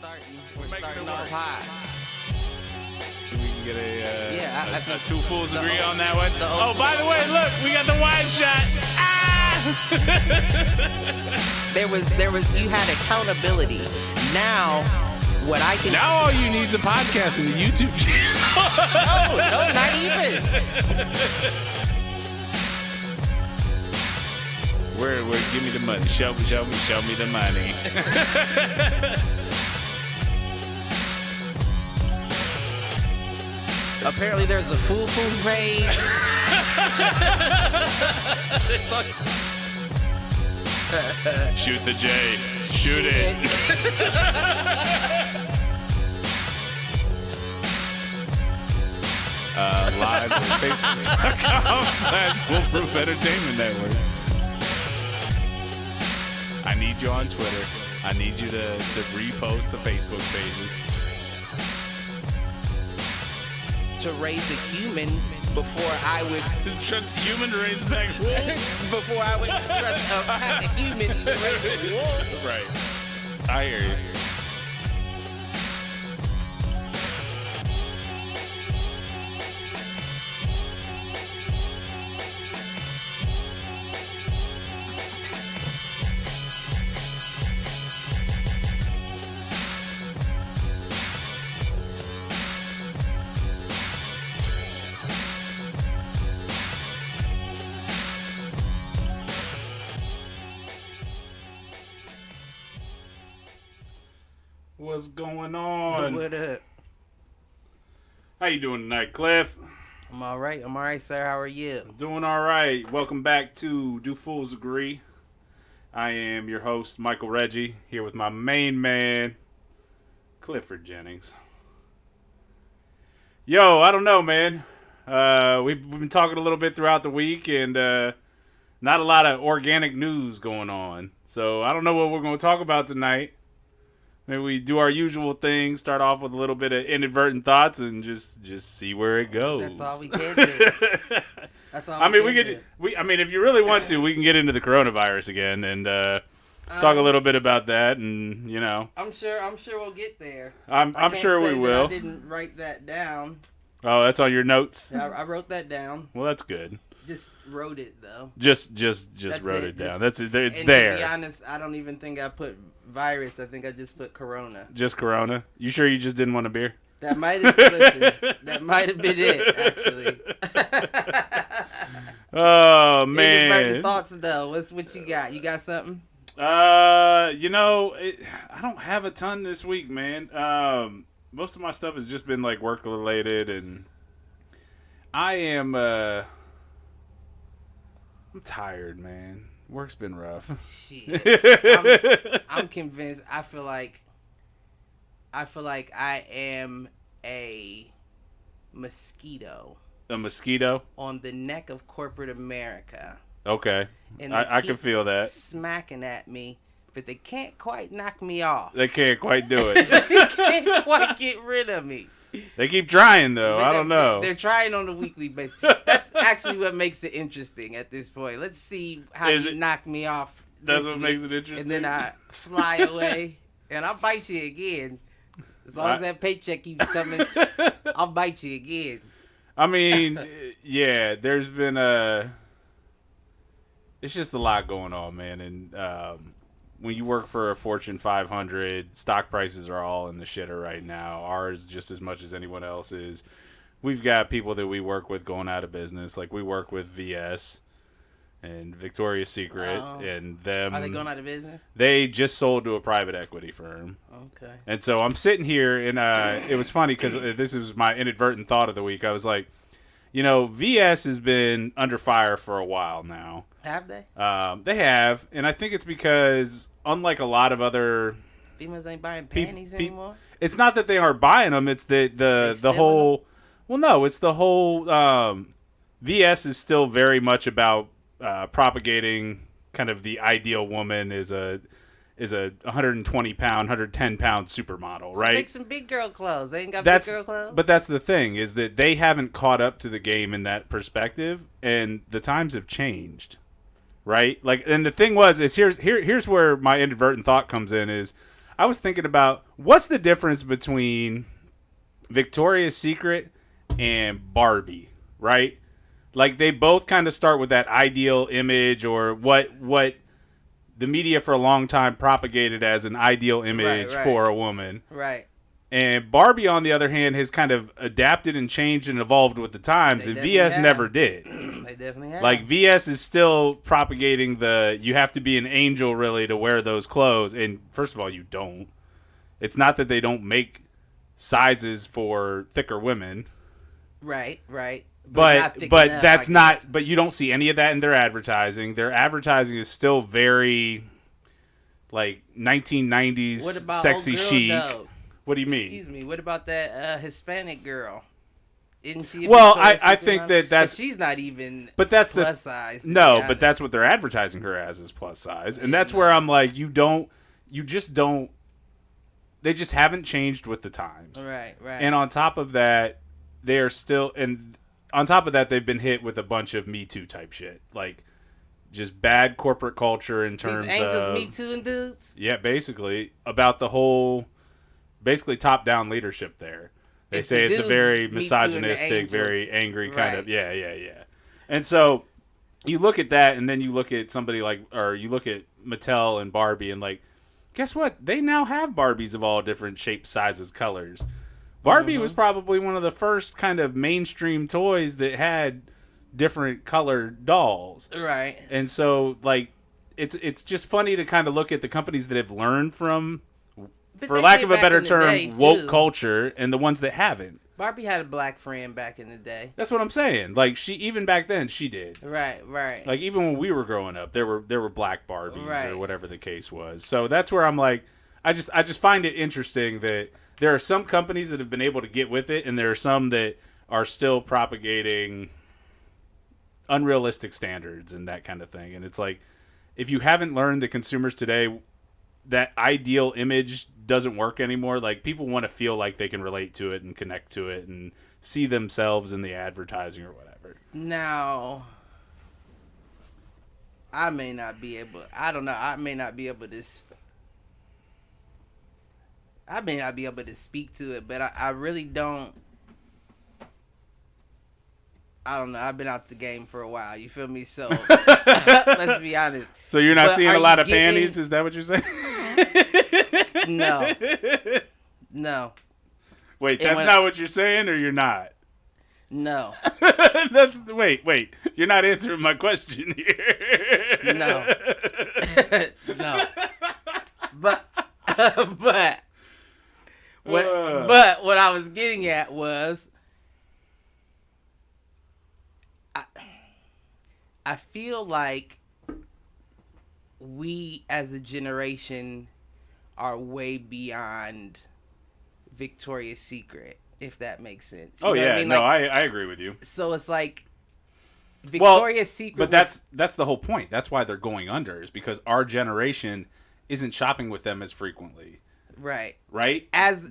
starting off high. So we can get I a two fools agree on that one. Oh, by the way, look, we got the wide shot. there was you had accountability. Now what I can Now all you need is a podcast and a YouTube channel. no, not even. Where give me the money. Show me the money. Apparently there's a foo-foo page. Shoot the J. Shoot it. Live on Facebook.com/Foolproof Entertainment Network. I need you on Twitter. I need you to repost the Facebook pages. To raise a human before I would Trust human to raise back wolves. before I would trust a pack of humans to raise a wolf. Right. I hear you. What's going on? What up? How you doing tonight, Cliff? I'm all right, sir. How are you? Doing all right. Welcome back to Do Fools Agree. I am your host, Michael Reggie, here with my main man, Clifford Jennings. Yo, I don't know, man. We've been talking a little bit throughout the week, and not a lot of organic news going on. So I don't know what we're going to talk about tonight. Maybe we do our usual thing, start off with a little bit of inadvertent thoughts, and just see where it goes. That's all we can do. That's all. I mean, if you really want to, we can get into the coronavirus again and talk a little bit about that, and you know. I'm sure we'll get there. I'm sure we will. I didn't write that down. Oh, that's on your notes? Yeah, I wrote that down. Well, that's good. Just wrote it though. Just wrote it down. It's there. To be honest, I don't even think I put virus. I think I just put corona. Just corona? You sure you just didn't want a beer? That might have been it, actually. Oh man. Inadvertent thoughts though. What you got? You got something? I don't have a ton this week, man. Most of my stuff has just been like work related, and I am I'm tired, man. Work's been rough. Shit. I'm convinced. I feel like I am a mosquito. A mosquito? On the neck of corporate America. Okay. And I can feel that. Smacking at me, but they can't quite knock me off. They can't quite do it. They can't quite get rid of me. They keep trying, though. I don't know. They're trying on a weekly basis. That's actually what makes it interesting at this point. Let's see how you knock me off. That's what makes it interesting. And then I fly away, and I'll bite you again. As long as that paycheck keeps coming, I'll bite you again. I mean, yeah, there's been it's just a lot going on, man. And when you work for a Fortune 500, stock prices are all in the shitter right now. Ours just as much as anyone else's. We've got people that we work with going out of business. Like we work with VS and Victoria's Secret and them. Are they going out of business? They just sold to a private equity firm. Okay. And so I'm sitting here, and it was funny because this was my inadvertent thought of the week. I was like, you know, VS has been under fire for a while now. Have they? They have, and I think it's because, unlike a lot of other females ain't buying panties anymore. It's not that they aren't buying them; it's the whole. Them? Well, no, it's the whole. VS is still very much about propagating kind of the ideal woman is a 120 pound, 110 pound supermodel, right? Make some big girl clothes. They ain't got big girl clothes. But that's the thing, is that they haven't caught up to the game in that perspective, and the times have changed. Right? Like, and the thing was, is here's where my inadvertent thought comes in is, I was thinking about what's the difference between Victoria's Secret and Barbie, right? Like they both kind of start with that ideal image or what the media for a long time propagated as an ideal image for a woman. Right. And Barbie, on the other hand, has kind of adapted and changed and evolved with the times, and VS never did. They definitely have. Like, VS is still propagating you have to be an angel, really, to wear those clothes. And, first of all, you don't. It's not that they don't make sizes for thicker women. Right. But that's not. But you don't see any of that in their advertising. Their advertising is still very, like, 1990s what about sexy old girl, chic. though? What do you mean? Excuse me. What about that Hispanic girl? Isn't she? Well, I think that's. But she's not even. But that's plus size. No, but that's what they're advertising her as is plus size, and that's where I'm like, you just don't. They just haven't changed with the times. Right. And on top of that, they are still, and on top of that, they've been hit with a bunch of Me Too type shit, like just bad corporate culture in terms These angels of Me Too and dudes. Yeah, basically about the whole. Basically, top-down leadership there. They say it's a very misogynistic, very angry kind of... Yeah. And so, you look at that, and then you look at somebody like... Or you look at Mattel and Barbie, and like, guess what? They now have Barbies of all different shapes, sizes, colors. Barbie was probably one of the first kind of mainstream toys that had different colored dolls. Right. And so, like, it's just funny to kind of look at the companies that have learned from... for lack of a better term, woke culture, and the ones that haven't. Barbie had a black friend back in the day. That's what I'm saying. Like, even back then, she did. Right. Like, even when we were growing up, there were black Barbies or whatever the case was. So that's where I'm like, I just find it interesting that there are some companies that have been able to get with it, and there are some that are still propagating unrealistic standards and that kind of thing. And it's like, if you haven't learned that consumers today, that ideal image doesn't work anymore. Like, people want to feel like they can relate to it and connect to it and see themselves in the advertising or whatever. Now, I may not be able to speak to it, but I really don't. I don't know. I've been out the game for a while. You feel me? So, let's be honest. So you're not seeing a lot of panties? Is that what you're saying? No. Wait, that's not what you're saying, or you're not? No. Wait. You're not answering my question here. No. No. But what I was getting at was, I feel like we as a generation are way beyond Victoria's Secret, if that makes sense. You know what I mean? No, I agree with you. So it's like Victoria's Secret. But that's the whole point. That's why they're going under, is because our generation isn't shopping with them as frequently. Right.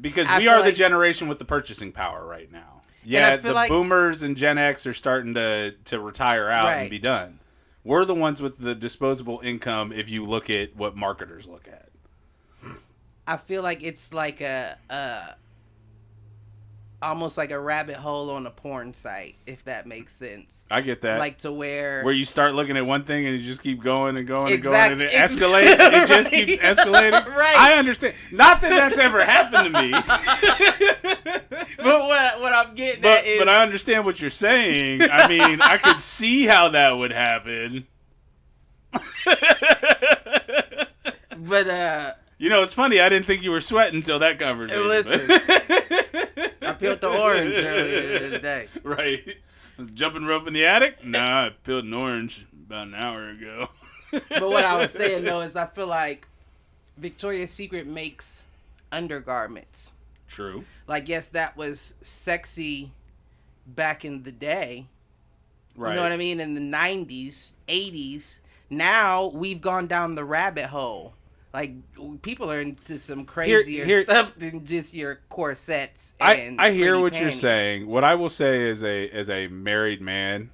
Because we are the generation with the purchasing power right now. Yeah, the boomers and Gen X are starting to retire out and be done. We're the ones with the disposable income if you look at what marketers look at. I feel like it's like almost like a rabbit hole on a porn site, if that makes sense. I get that. Like to where you start looking at one thing and you just keep going and going and going, and it escalates. It just keeps escalating. Right. I understand. Not that that's ever happened to me. But what I'm getting at is... But I understand what you're saying. I mean, I could see how that would happen. But, you know, it's funny. I didn't think you were sweating until that conversation. Listen. I peeled the orange earlier today. Right. Jumping rope in the attic? Nah, I peeled an orange about an hour ago. But what I was saying, though, is I feel like Victoria's Secret makes undergarments. True. Like, yes, that was sexy back in the day. Right. You know what I mean? In the 90s, 80s. Now, we've gone down the rabbit hole. Like, people are into some crazier stuff than just your corsets and I hear what panties. you're saying. What I will say as a married man,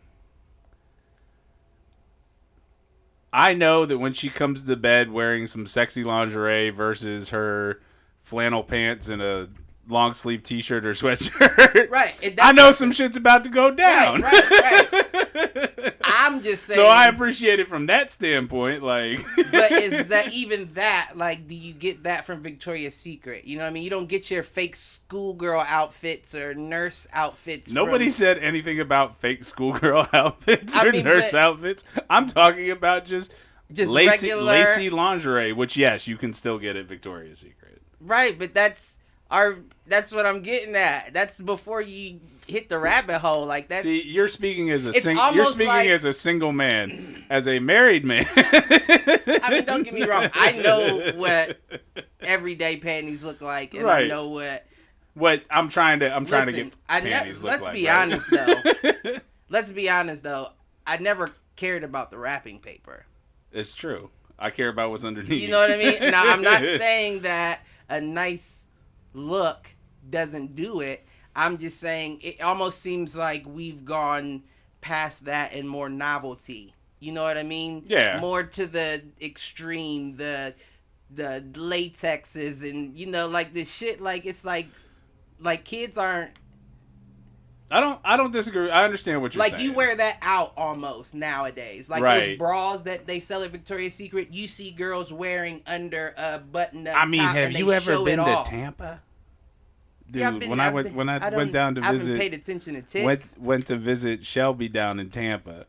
I know that when she comes to bed wearing some sexy lingerie versus her flannel pants and a long sleeve T-shirt or sweatshirt, right? I know some shit's about to go down. Right. I'm just saying. So I appreciate it from that standpoint, like. But is that even that? Like, do you get that from Victoria's Secret? You know what I mean? You don't get your fake schoolgirl outfits or nurse outfits. Nobody said anything about fake schoolgirl outfits or nurse outfits. I'm talking about just lacy lingerie, which yes, you can still get at Victoria's Secret. Right, but that's what I'm getting at. That's before you hit the rabbit hole. Like that's. See, you're speaking as a as a single man, as a married man. I mean, don't get me wrong. I know what everyday panties look like, and I know what I'm trying to get panties look like. Let's be honest though. Let's be honest though. I never cared about the wrapping paper. It's true. I care about what's underneath. You know what I mean? Now, I'm not saying that a nice look doesn't do it. I'm just saying it almost seems like we've gone past that and more novelty. You know what I mean? Yeah. More to the extreme, the latexes and, you know, like the shit, like it's like kids aren't. I don't disagree. I understand what you're saying. Like, you wear that out almost nowadays. Like, those bras that they sell at Victoria's Secret, you see girls wearing under a button-up top. I mean, have you ever been to Tampa? Dude, yeah, when I went down to visit, I haven't paid attention to tits. Went to visit Shelby down in Tampa.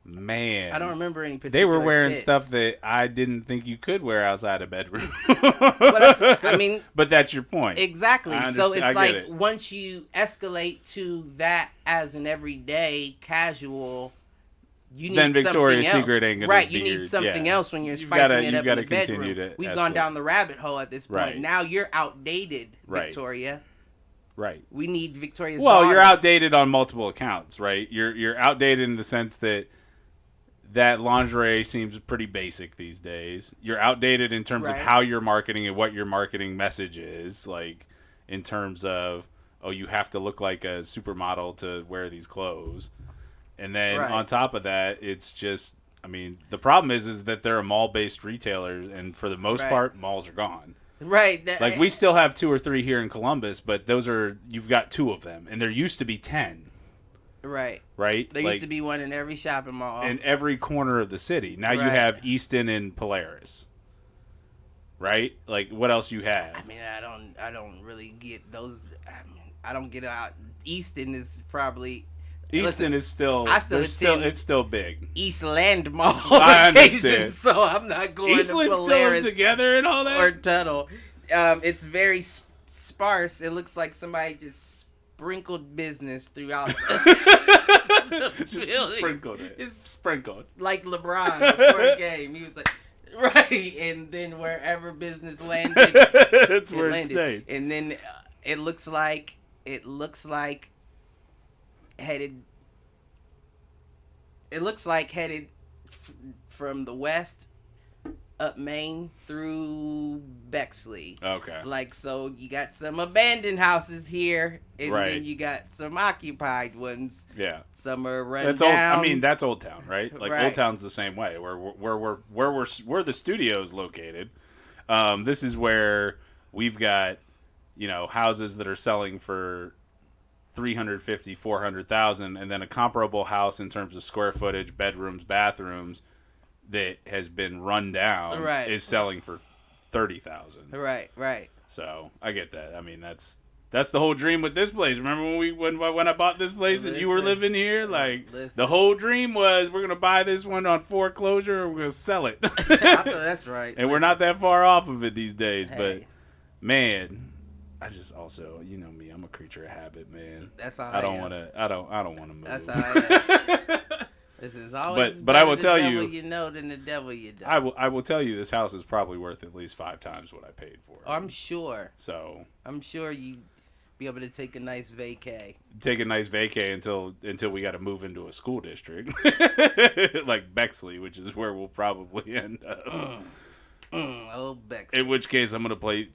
Man, I don't remember any particular. They were wearing tits. Stuff that I didn't think you could wear outside a bedroom. But that's your point. Exactly. So it's like once you escalate to that as an everyday casual, you need Victoria's something else. Secret ain't gonna right. You need something else when you're spicing it up in the bedroom. We've gone down the rabbit hole at this point. Right. Now you're outdated, Victoria. Right. We need Victoria's. Well, you're outdated on multiple accounts, right? You're outdated in the sense that lingerie seems pretty basic these days. You're outdated in terms of how you're marketing and what your marketing message is, like in terms of, oh, you have to look like a supermodel to wear these clothes. And then on top of that, it's just, I mean, the problem is that they're a mall-based retailer, and for the most part, malls are gone. Right. Like, we still have 2 or 3 here in Columbus, but you've got 2 of them, and there used to be 10. Right. There used to be one in every shopping mall. In every corner of the city. Now you have Easton and Polaris. Right? Like, what else you have? I mean, I don't really get those. I mean, I don't get out. Easton is probably. Easton is still. It's still big. Eastland Mall. I understand. So I'm not going Eastland's to Polaris still together and all that. Or Tuttle. It's very sparse. It looks like somebody just sprinkled business throughout. Just sprinkled it. It's sprinkled. Like LeBron before a game. He was like, right, and then wherever business landed, that's where it stayed. And then it looks like headed. It looks like headed from the west up Main through Bexley. Okay. Like, so you got some abandoned houses here, and then you got some occupied ones. Yeah. Some are run down. I mean, that's Old Town, right? Like, Old Town's the same way. Where the studio's located. This is where we've got, houses that are selling for $350,000, $400,000, and then a comparable house in terms of square footage, bedrooms, bathrooms, that has been run down is selling for $30,000. Right. So I get that. I mean, that's the whole dream with this place. Remember when I bought this place and you were living here? Like, the whole dream was, we're gonna buy this one on foreclosure and we're gonna sell it. That's right. And we're not that far off of it these days. But man, I just also, you know me, I'm a creature of habit, man. That's how I don't want to move. That's how I am. This is always but I will tell you, you know than the devil you don't. I will tell you, this house is probably worth at least 5 times what I paid for it. I'm sure. So I'm sure you be able to take a nice vacay. Until we got to move into a school district like Bexley, which is where we'll probably end up. Old Bexley. In which case, I'm gonna play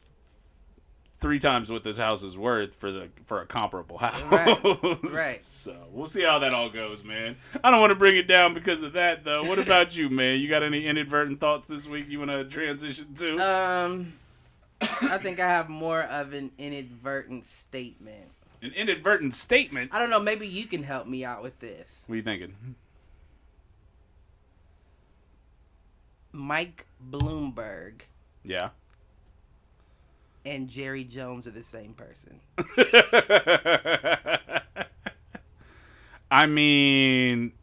3 times what this house is worth for a comparable house. Right. So we'll see how that all goes, man. I don't want to bring it down because of that, though. What about you, man? You got any inadvertent thoughts this week you want to transition to? I think I have more of an inadvertent statement. An inadvertent statement? I don't know. Maybe you can help me out with this. What are you thinking? Mike Bloomberg. Yeah. And Jerry Jones are the same person. I mean,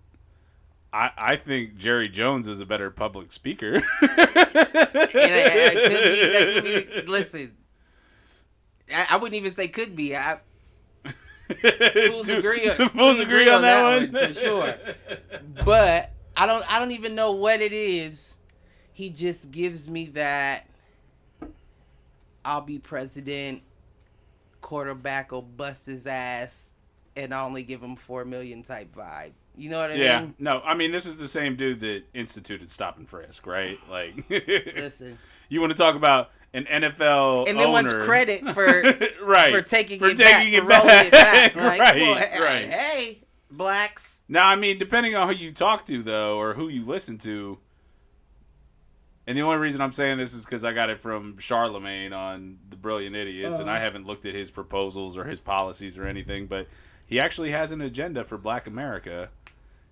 I think Jerry Jones is a better public speaker. Listen, I wouldn't even say could be. Fools agree on that one for sure. But I don't even know what it is. He just gives me that I'll be president, quarterback will bust his ass, and I only give him $4 million type vibe. You know what I mean? Yeah. No, I mean, this is the same dude that instituted stop and frisk, right? Like, listen. You want to talk about an NFL and then owner. wants credit for right. for taking for it back, taking it for back. rolling it back. Like, right, well, right. Hey, blacks. Now, I mean, depending on who you talk to, though, or who you listen to, and the only reason I'm saying this is because I got it from Charlemagne on The Brilliant Idiots, and I haven't looked at his proposals or his policies or anything, but he actually has an agenda for Black America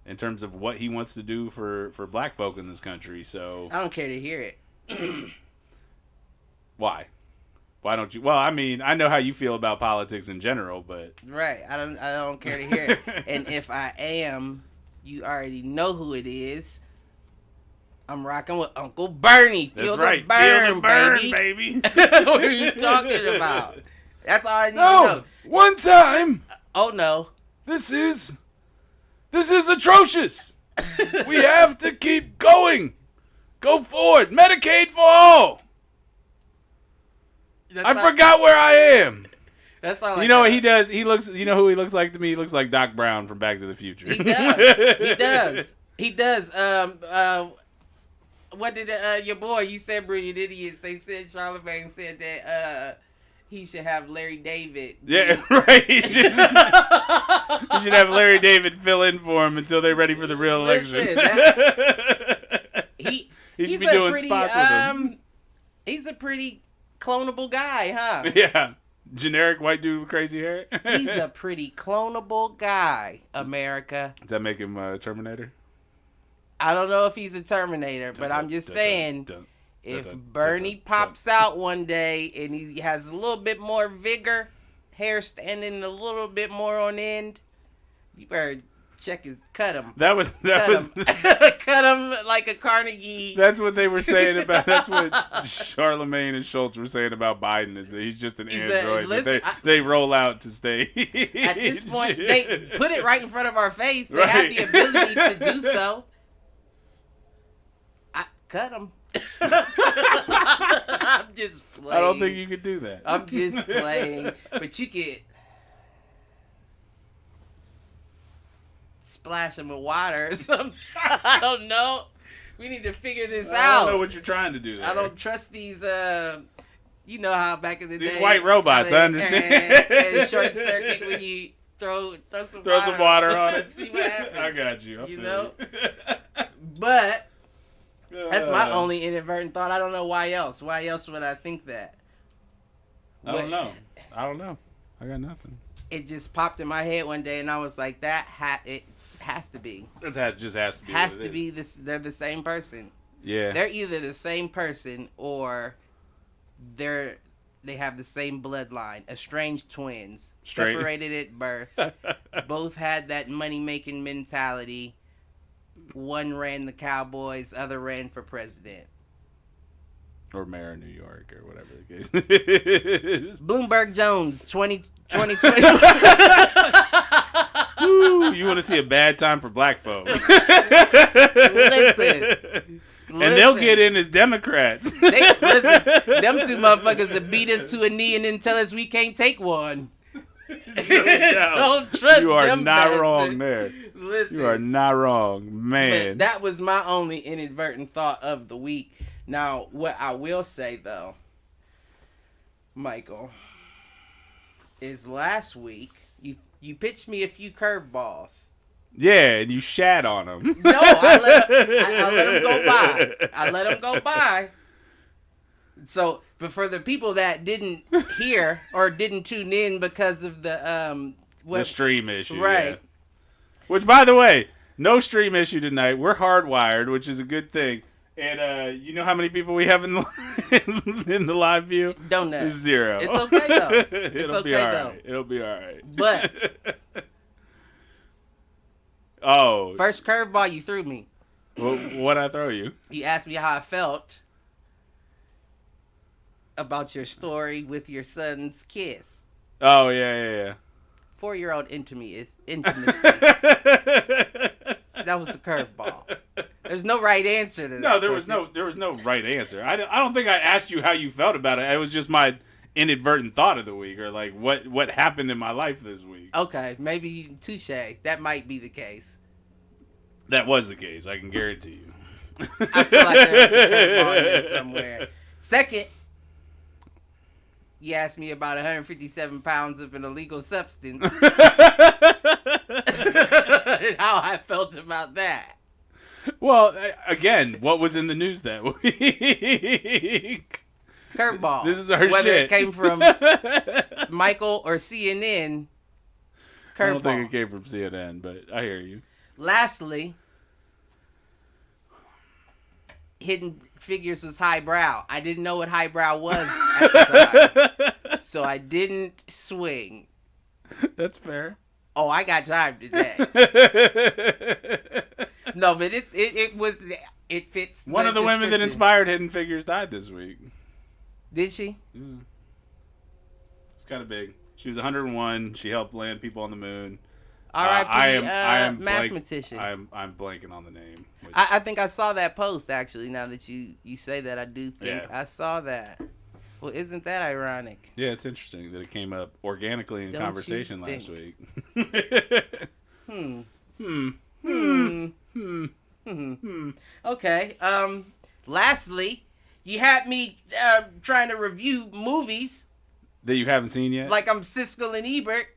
in terms of what he wants to do for Black folk in this country. So I don't care to hear it. Why? Why don't you? Well, I mean, I know how you feel about politics in general, but right, I don't care to hear it. And if I am, you already know who it is. I'm rocking with Uncle Bernie. Feel That's right. The burn, Feel the burn, baby. baby. What are you talking about? That's all I need to know. One time. Oh no. This is atrocious. We have to keep going. Go forward. Medicaid for all. I forgot where I am. That's all. You know what he does? He looks. You know who he looks like to me? He looks like Doc Brown from Back to the Future. He does. He does. What did your boy? You said Brilliant Idiots. They said Charlemagne said that he should have Larry David. Yeah, right. He should have Larry David fill in for him until they're ready for the real election. He should be doing spots with him. He's a pretty clonable guy, huh? Yeah. Generic white dude with crazy hair. He's a pretty clonable guy, America. Does that make him a Terminator? I don't know if he's a Terminator, but I'm just saying, if Bernie pops out one day and he has a little bit more vigor, hair standing a little bit more on end, you better cut him. Cut him like a Carnegie. That's what they were saying about. That's what Charlemagne and Schultz were saying about Biden, is that he's just an android. They roll out to stay. At this point, they put it right in front of our face. They have the ability to do so. Cut him. I'm just playing. I don't think you could do that. I'm just playing. But you could splash him with water or something. I don't know. We need to figure this out. I don't know what you're trying to do there. I don't trust these, you know how back in the day. These white robots, I understand. And short circuit when you throw some water on it. See what happens. I got you. You know? But that's my only inadvertent thought. I don't know why else. Why else would I think that? I don't know. I got nothing. It just popped in my head one day, and I was like, it has to be. It just has to be. Has to be this. They're the same person. Yeah. They're either the same person or they have the same bloodline. Estranged twins, separated at birth. Both had that money making mentality. One ran the Cowboys, other ran for president. Or mayor of New York, or whatever the case is. Bloomberg Jones, 2020. Ooh, you want to see a bad time for black folk. Listen. And they'll get in as Democrats. Them two motherfuckers that beat us to a knee and then tell us we can't take one. Don't trust you are them not bastards. Wrong there. Listen, you are not wrong, man. But that was my only inadvertent thought of the week. Now, what I will say though, Michael, is last week you pitched me a few curveballs. Yeah, and you shat on them. No, I let them go by. I let them go by. So, but for the people that didn't hear or didn't tune in because of the stream issue, right? Yeah. Which, by the way, no stream issue tonight. We're hardwired, which is a good thing. And you know how many people we have in the live view? Don't know. 0. It's okay though. It'll be all right. It'll be all right. But first curveball you threw me. What'd I throw you? You asked me how I felt about your story with your son's kiss. Oh yeah. 4-year-old intimacy. That was a curveball. There's no right answer to that. No, there was no right answer. I don't think I asked you how you felt about it. It was just my inadvertent thought of the week, or like what happened in my life this week. Okay, maybe touche. That might be the case. That was the case. I can guarantee you. I feel like there's a curveball in there somewhere. Second, you asked me about 157 pounds of an illegal substance. And how I felt about that. Well, again, what was in the news that week? Curveball. This is our Whether shit. it came from Michael or CNN, curveball. I don't think it came from CNN, but I hear you. Lastly, Hidden Figures was highbrow. I didn't know what highbrow was at the time, so I didn't swing. That's fair. Oh, I got time today. No, but it fits. One of the women that inspired Hidden Figures died this week. Did she? It's kind of big. She was 101. She helped land people on the moon. R.I.P. I am mathematician. I'm blanking on the name. I think I saw that post actually. Now that you say that, I do think I saw that. Well, isn't that ironic? Yeah, it's interesting that it came up organically in conversation last week. Okay. Lastly, you had me trying to review movies that you haven't seen yet. Like I'm Siskel and Ebert.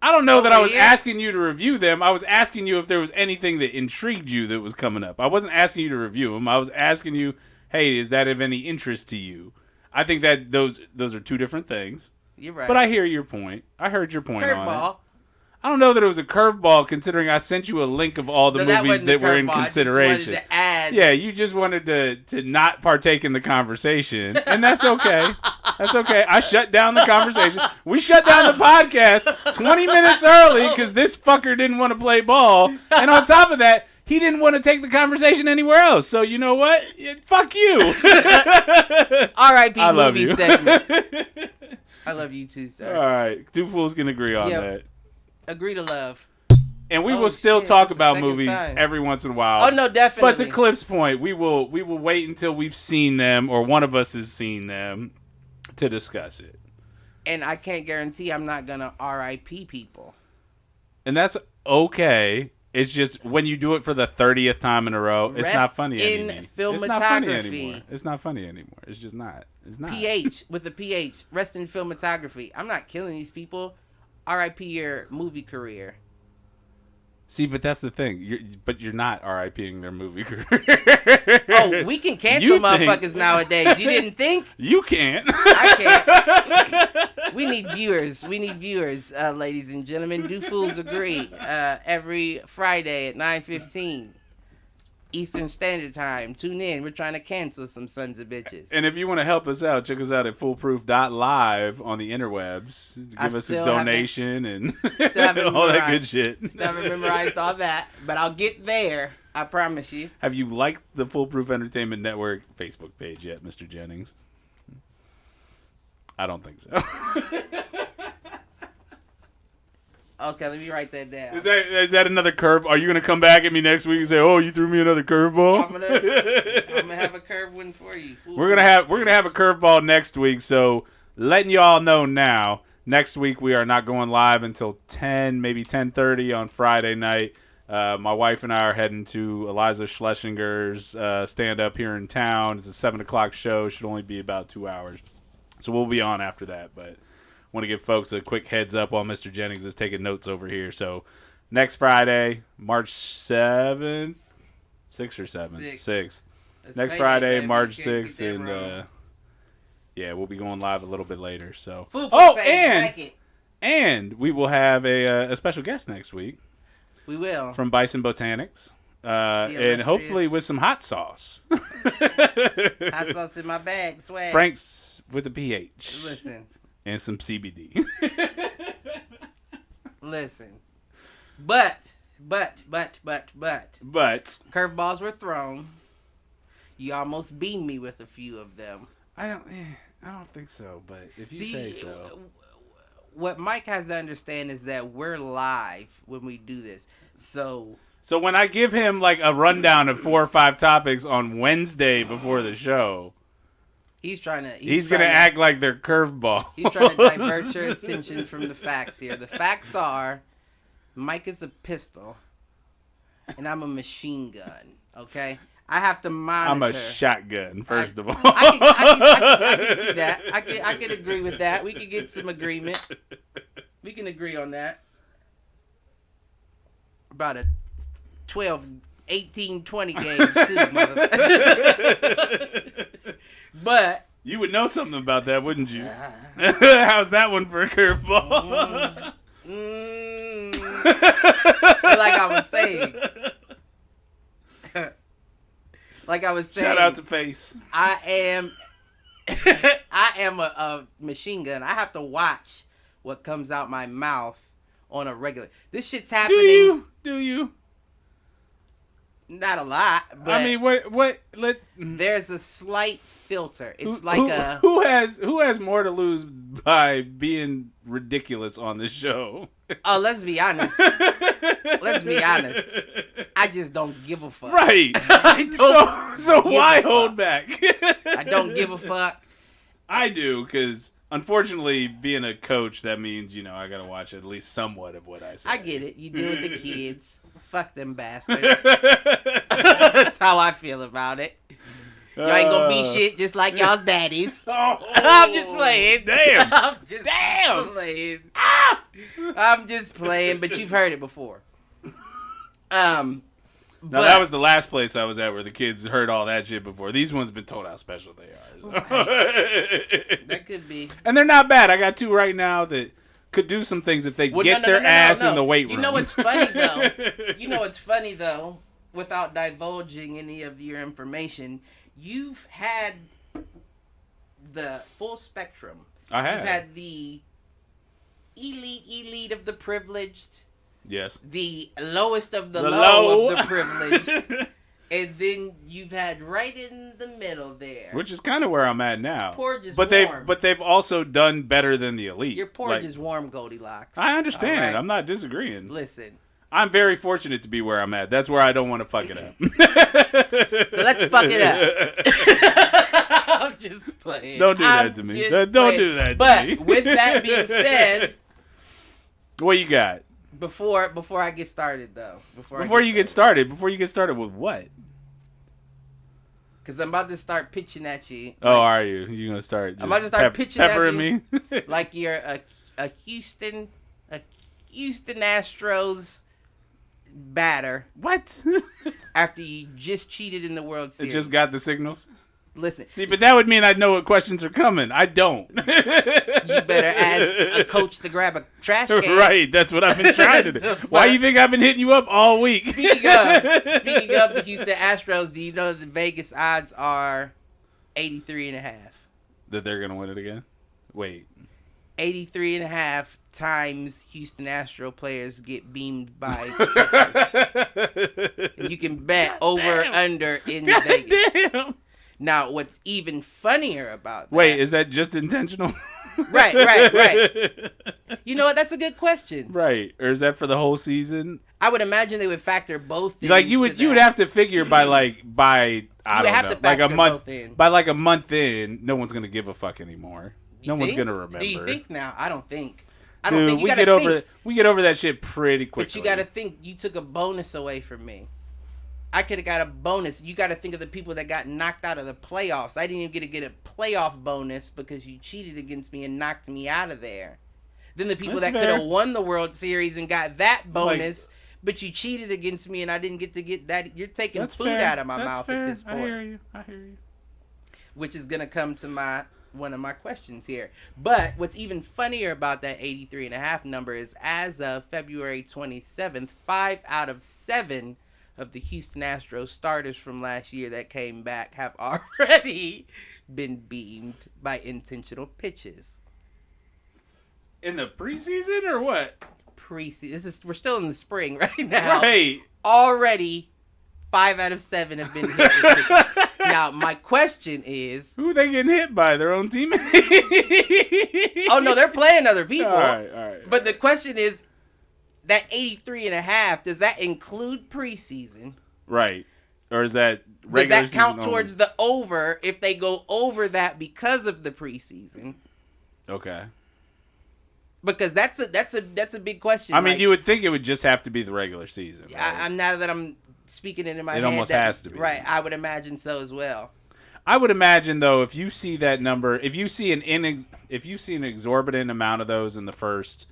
I don't know that I was asking you to review them. I was asking you if there was anything that intrigued you that was coming up. I wasn't asking you to review them. I was asking you, hey, is that of any interest to you? I think that those are two different things. You're right. But I hear your point. I heard your point on it. I don't know that it was a curveball, considering I sent you a link of all the movies that were in consideration. Yeah, you just wanted to not partake in the conversation, and that's okay. That's okay. I shut down the conversation. We shut down the podcast 20 minutes early because this fucker didn't want to play ball, and on top of that, he didn't want to take the conversation anywhere else. So you know what? Fuck you. R.I.P. movie segment. I love you too, sir. All right, two fools can agree on that. Agree to love. And we will still talk about movies every once in a while. Oh no, definitely. But to Cliff's point, we will wait until we've seen them, or one of us has seen them, to discuss it. And I can't guarantee I'm not gonna R.I.P. people. And that's okay. It's just when you do it for the 30th time in a row, it's not funny anymore. It's not funny anymore. It's not funny anymore. It's just not. It's not. PH with a PH. Rest in filmography. I'm not killing these people. R.I.P. your movie career. See, but that's the thing. You're not R.I.P.ing their movie career. Oh, we can cancel motherfuckers nowadays. You didn't think? You can't. I can't. We need viewers. Ladies and gentlemen. Do Fools Agree? Every Friday at 9:15 Eastern Standard Time. Tune in. We're trying to cancel some sons of bitches. And if you want to help us out, check us out at foolproof.live on the interwebs. Give us a donation and all that good shit. Still haven't memorized all that, but I'll get there. I promise you. Have you liked the Foolproof Entertainment Network Facebook page yet, Mr. Jennings? I don't think so. Okay, let me write that down. Is that another curve? Are you going to come back at me next week and say, "Oh, you threw me another curveball"? I'm gonna have a curve one for you. We're gonna have a curveball next week. So letting y'all know now. Next week we are not going live until 10, maybe 10:30 on Friday night. My wife and I are heading to Eliza Schlesinger's stand up here in town. It's a 7:00 show. Should only be about 2 hours, so we'll be on after that, but. Want to give folks a quick heads up while Mr. Jennings is taking notes over here. So next Friday, March 7th, 6th or 7th? 6th. Next Friday, baby. March 6th, and we'll be going live a little bit later. So, and we will have a special guest next week. We will from Bison Botanics, and hopefully with some hot sauce. Hot sauce in my bag, swag. Frank's with a PH. Listen, and some CBD. Listen, but curveballs were thrown. You almost beamed me with a few of them. I don't think so, but if you say so. What Mike has to understand is that we're live when we do this. So when I give him like a rundown of 4 or 5 topics on Wednesday before the show, he's gonna act like they're curveball. He's trying to divert your attention from the facts here. The facts are, Mike is a pistol, and I'm a machine gun. Okay. I have to monitor. I'm a shotgun, first of all. I can see that. I can agree with that. We can get some agreement. We can agree on that. About a 12, 18, 20 games, too, motherfucker. But you would know something about that, wouldn't you? How's that one for a curveball? Like I was saying. Like I was saying, shout out to Face. I am a machine gun. I have to watch what comes out my mouth on a regular. This shit's happening. Do you? Not a lot, but I mean, what? There's a slight filter. It's who has more to lose by being ridiculous on this show? Oh, let's be honest. I just don't give a fuck. Right. So why hold back? I don't give a fuck. I do, because unfortunately, being a coach, that means, I got to watch at least somewhat of what I say. I get it. You do it with the kids. Fuck them bastards. That's how I feel about it. Y'all ain't gonna be shit just like y'all's daddies. I'm just playing. Damn. I'm just playing. I'm just playing, but you've heard it before. Now, that was the last place I was at where the kids heard all that shit before. These ones been told how special they are. So. Right. That could be. And they're not bad. I got 2 right now that could do some things if they get their ass in the weight room. You know what's funny, though? Without divulging any of your information, you've had the full spectrum. I have. You've had the elite of the privileged. Yes. The lowest of the low of the privileged. And then you've had right in the middle there. Which is kind of where I'm at now. Porridge is warm. But they've also done better than the elite. Your porridge is warm, Goldilocks. I understand. Right? I'm not disagreeing. Listen. I'm very fortunate to be where I'm at. That's where I don't want to fuck it up. So let's fuck it up. I'm just playing. Don't do that to me. Don't do that to me. But with that being said, what you got? Before I get started, though. Before you get started with what? Because I'm about to start pitching at you. Oh, are you? You gonna start? I'm about to start pitching at you. Me? Like you're a Houston Astros batter. What? After you just cheated in the World Series. It just got the signals. Listen. See, but that would mean I'd know what questions are coming. I don't. You better ask a coach to grab a trash can. Right, that's what I've been trying to do. Why do you think I've been hitting you up all week? Speaking of the Houston Astros, do you know that the Vegas odds are 83.5? That they're going to win it again? Wait. 83.5 times Houston Astro players get beamed by pitchers. You can bet under in Vegas. Damn. Now, what's even funnier about that... Wait, is that just intentional? Right. You know what? That's a good question. Right. Or is that for the whole season? I would imagine they would factor both in. Like, you would have to figure by a month in, no one's going to give a fuck anymore. No one's going to remember. Do you think now? I don't think. We get over that shit pretty quickly. But you got to think, you took a bonus away from me. I could have got a bonus. You got to think of the people that got knocked out of the playoffs. I didn't even get a playoff bonus because you cheated against me and knocked me out of there. than the people That's that could fair. have won the World Series and got that bonus. But you cheated against me, and I didn't get to get that. You're taking That's food fair. out of my That's mouth fair. at this point. I hear you. Which is gonna come to one of my questions here. But what's even funnier about that 83.5 number is, as of February 27th, 5 out of 7 of the Houston Astros starters from last year that came back have already been beamed by intentional pitches. In the preseason or what? Preseason. We're still in the spring right now. Right. Already, 5 out of 7 have been hit with pitches. Now, my question is, who are they getting hit by? Their own teammates? oh no, they're playing other people. All right. But the question is, that 83.5, does that include preseason? Right. Or is that regular Does that count season towards the over if they go over that because of the preseason? Okay. Because that's a big question. I mean, you would think it would just have to be the regular season. Right? I'm now that I'm speaking it in my head. It almost has to be. Right, I would imagine so as well. I would imagine though, if you see that number, if you see an exorbitant amount of those in the first,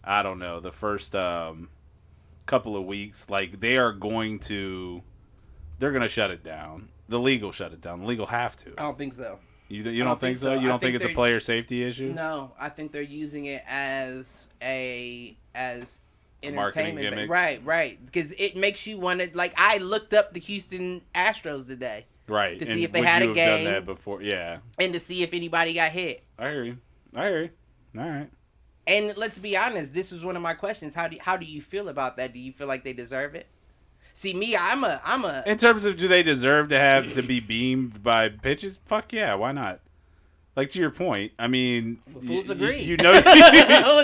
I don't know, the first couple of weeks, like they're going to shut it down. The league will shut it down. The league will have to. I don't think so. You don't think so? You don't think it's a player safety issue? No, I think they're using it as marketing entertainment. gimmick. Right. Because it makes you want to, like, I looked up the Houston Astros today. Right. To see if they had a game. Done that before? Yeah. And to see if anybody got hit. I hear you. All right. And let's be honest, this was one of my questions. How do you feel about that? Do you feel like they deserve it? See, me, I'm a. In terms of, do they deserve to be beamed by pitches? Fuck yeah, why not? Like, to your point, I mean, fools agree. You know,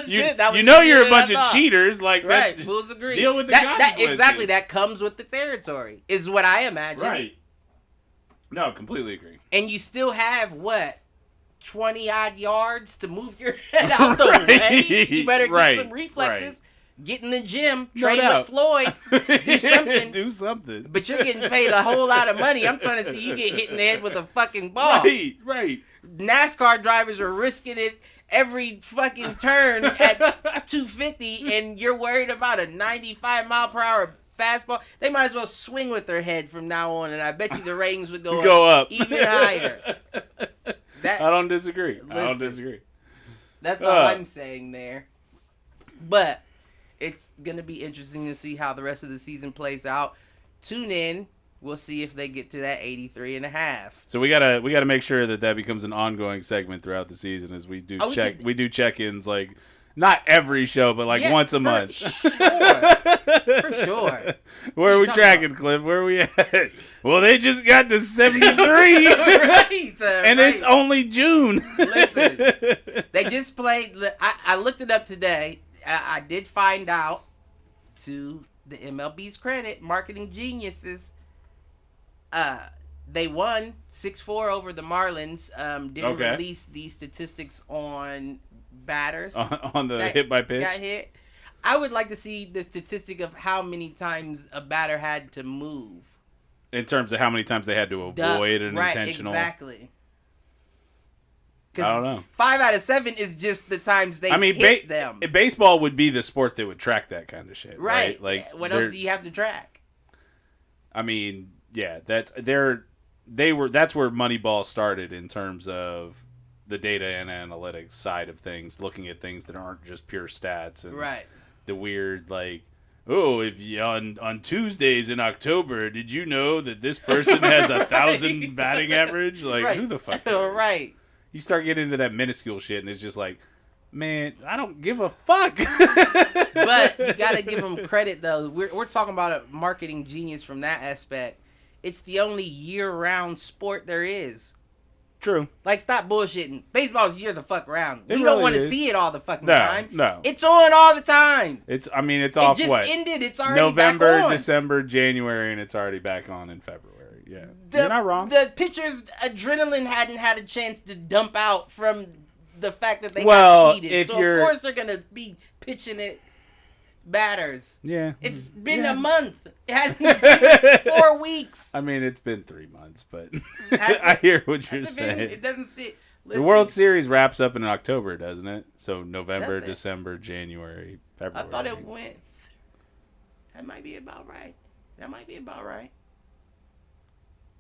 you're you're a bunch of cheaters. Like, right? Fools agree. Deal with the consequences. Exactly, that comes with the territory, is what I imagine. Right. No, completely agree. And you still have what? 20-odd yards to move your head out the way. You better get some reflexes. Right. Get in the gym, train with Floyd, do something. But you're getting paid a whole lot of money. I'm trying to see you get hit in the head with a fucking ball. Right. NASCAR drivers are risking it every fucking turn at 250, and you're worried about a 95-mile-per-hour fastball. They might as well swing with their head from now on, and I bet you the ratings would go up even higher. I don't disagree. That's all I'm saying there. But it's going to be interesting to see how the rest of the season plays out. Tune in. We'll see if they get to that 83.5. So we gotta make sure that becomes an ongoing segment throughout the season as we do we do check-ins, like not every show, but like once a month. For sure. Where are we tracking, Cliff? Where are we at? Well, they just got to 73. Right. And it's only June. Listen, they just played. I looked it up today. I did find out, to the MLB's credit, marketing geniuses, they won 6-4 over the Marlins. Didn't release these statistics on batters. On the hit by pitch? Got hit. I would like to see the statistic of how many times a batter had to move. In terms of how many times they had to avoid an intentional. Exactly. I don't know. 5 out of 7 is just the times they hit them. Baseball would be the sport that would track that kind of shit, right? Like, what else do you have to track? I mean, yeah, that's where Moneyball started in terms of the data and analytics side of things, looking at things that aren't just pure stats and the weird, like, if you, on Tuesdays in October, did you know that this person has 1,000 batting average? Like, who the fuck? Right. You start getting into that minuscule shit, and it's just like, man, I don't give a fuck. But you gotta give them credit, though. We're talking about a marketing genius from that aspect. It's the only year-round sport there is. True. Like, stop bullshitting. Baseball is year the fuck round. We don't want to see it all the fucking time. No. It's on all the time. It's off what? It just ended. It's already November, back on. December, January, and it's already back on in February. Yeah. You're not wrong. The pitcher's adrenaline hadn't had a chance to dump out from the fact that they got cheated. So, of course, they're going to be pitching it batters. Yeah. It's been a month. It hasn't been 4 weeks. I mean, it's been 3 months, but I hear what you're saying. It doesn't see. The World Series wraps up in October, doesn't it? So November, Does it? December, January, February. I thought it went. That might be about right.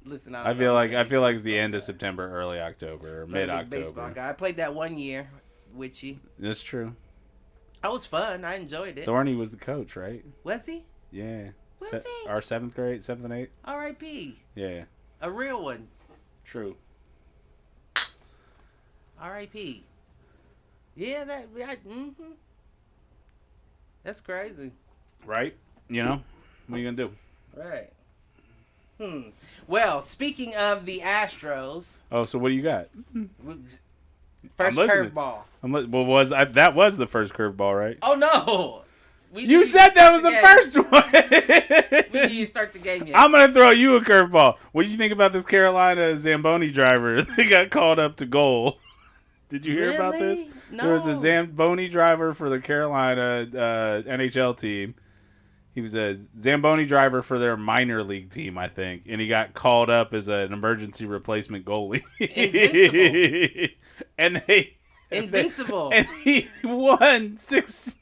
Listen, I feel like it's the end of September, early October, or mid Baseball October. guy. I played that 1 year with you. That's true. That was fun. I enjoyed it. Thorny was the coach, right? Was he? Yeah. Was he? Our 7th and 8th. R.I.P. Yeah. A real one. True. R.I.P. Yeah, that's crazy. Right? You know? What are you going to do? Right. Well, speaking of the Astros. Oh, so what do you got? First curveball. That was the first curveball, right? Oh, no. You said that was the first one. We didn't even start the game yet. I'm going to throw you a curveball. What do you think about this Carolina Zamboni driver? They got called up to goal. Did you hear about this? No. There was a Zamboni driver for the Carolina NHL team. He was a Zamboni driver for their minor league team, I think. And he got called up as an emergency replacement goalie. Invincible. And he won 6-3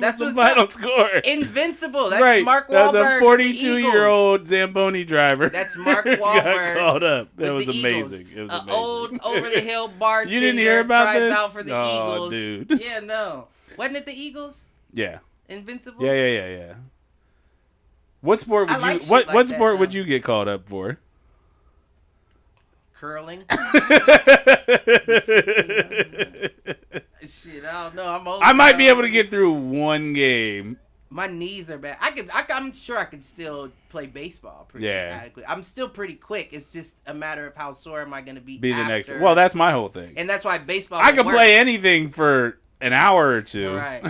That's was the final score. Invincible. That's right. Mark Wahlberg. That's a 42-year-old Zamboni driver. That's Mark Wahlberg. Got called up. That was amazing. It was amazing. Old over-the-hill bartender you didn't hear about tries this? out for the Eagles. Dude. Yeah, no. Wasn't it the Eagles? Yeah. Invincible? Yeah. What sport would like what sport would you get called up for? Curling. Shit, I don't know. I'm old. I might be able to get through one game. My knees are bad. I'm sure I could still play baseball pretty adequately. I'm still pretty quick. It's just a matter of how sore am I going to be the after. next. Well, that's my whole thing. And that's why baseball. I can play anything for an hour or two. Right.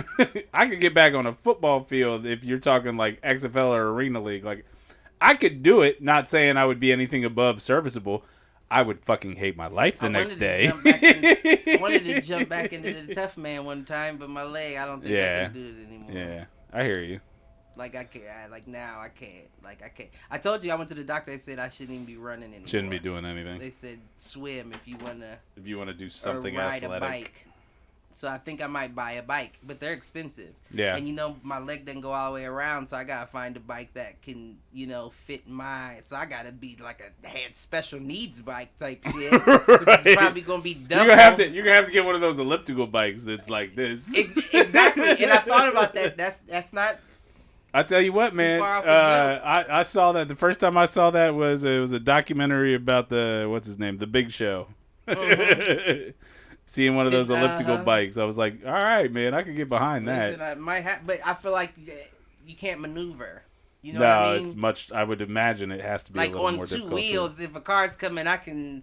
I could get back on a football field if you're talking like XFL or Arena League. Like, I could do it. Not saying I would be anything above serviceable. I would fucking hate my life the next day. I wanted to jump back into the tough man one time, but my leg, I don't think I can do it anymore. Yeah, I hear you. Like, I can't. Now I can't. I can't. I told you I went to the doctor. They said I shouldn't even be running anymore. Shouldn't be doing anything. They said swim if you want to. If you want to do something or ride athletic. a bike. So I think I might buy a bike, but they're expensive. Yeah. And my leg doesn't go all the way around, so I gotta find a bike that can, fit my. So I gotta be like had special needs bike type shit, right. which is probably gonna be double. You're gonna have to get one of those elliptical bikes that's like this. Exactly. And I thought about that. That's not. I tell you what, man. I saw that the first time I saw that was a documentary about the Big Show. Mm-hmm. Seeing one of those elliptical bikes, I was like, all right, man, I could get behind that. Listen, I might have, but I feel like you can't maneuver. You know what I mean? It's much. I would imagine it has to be like a little more difficult. on two wheels. If a car's coming, I can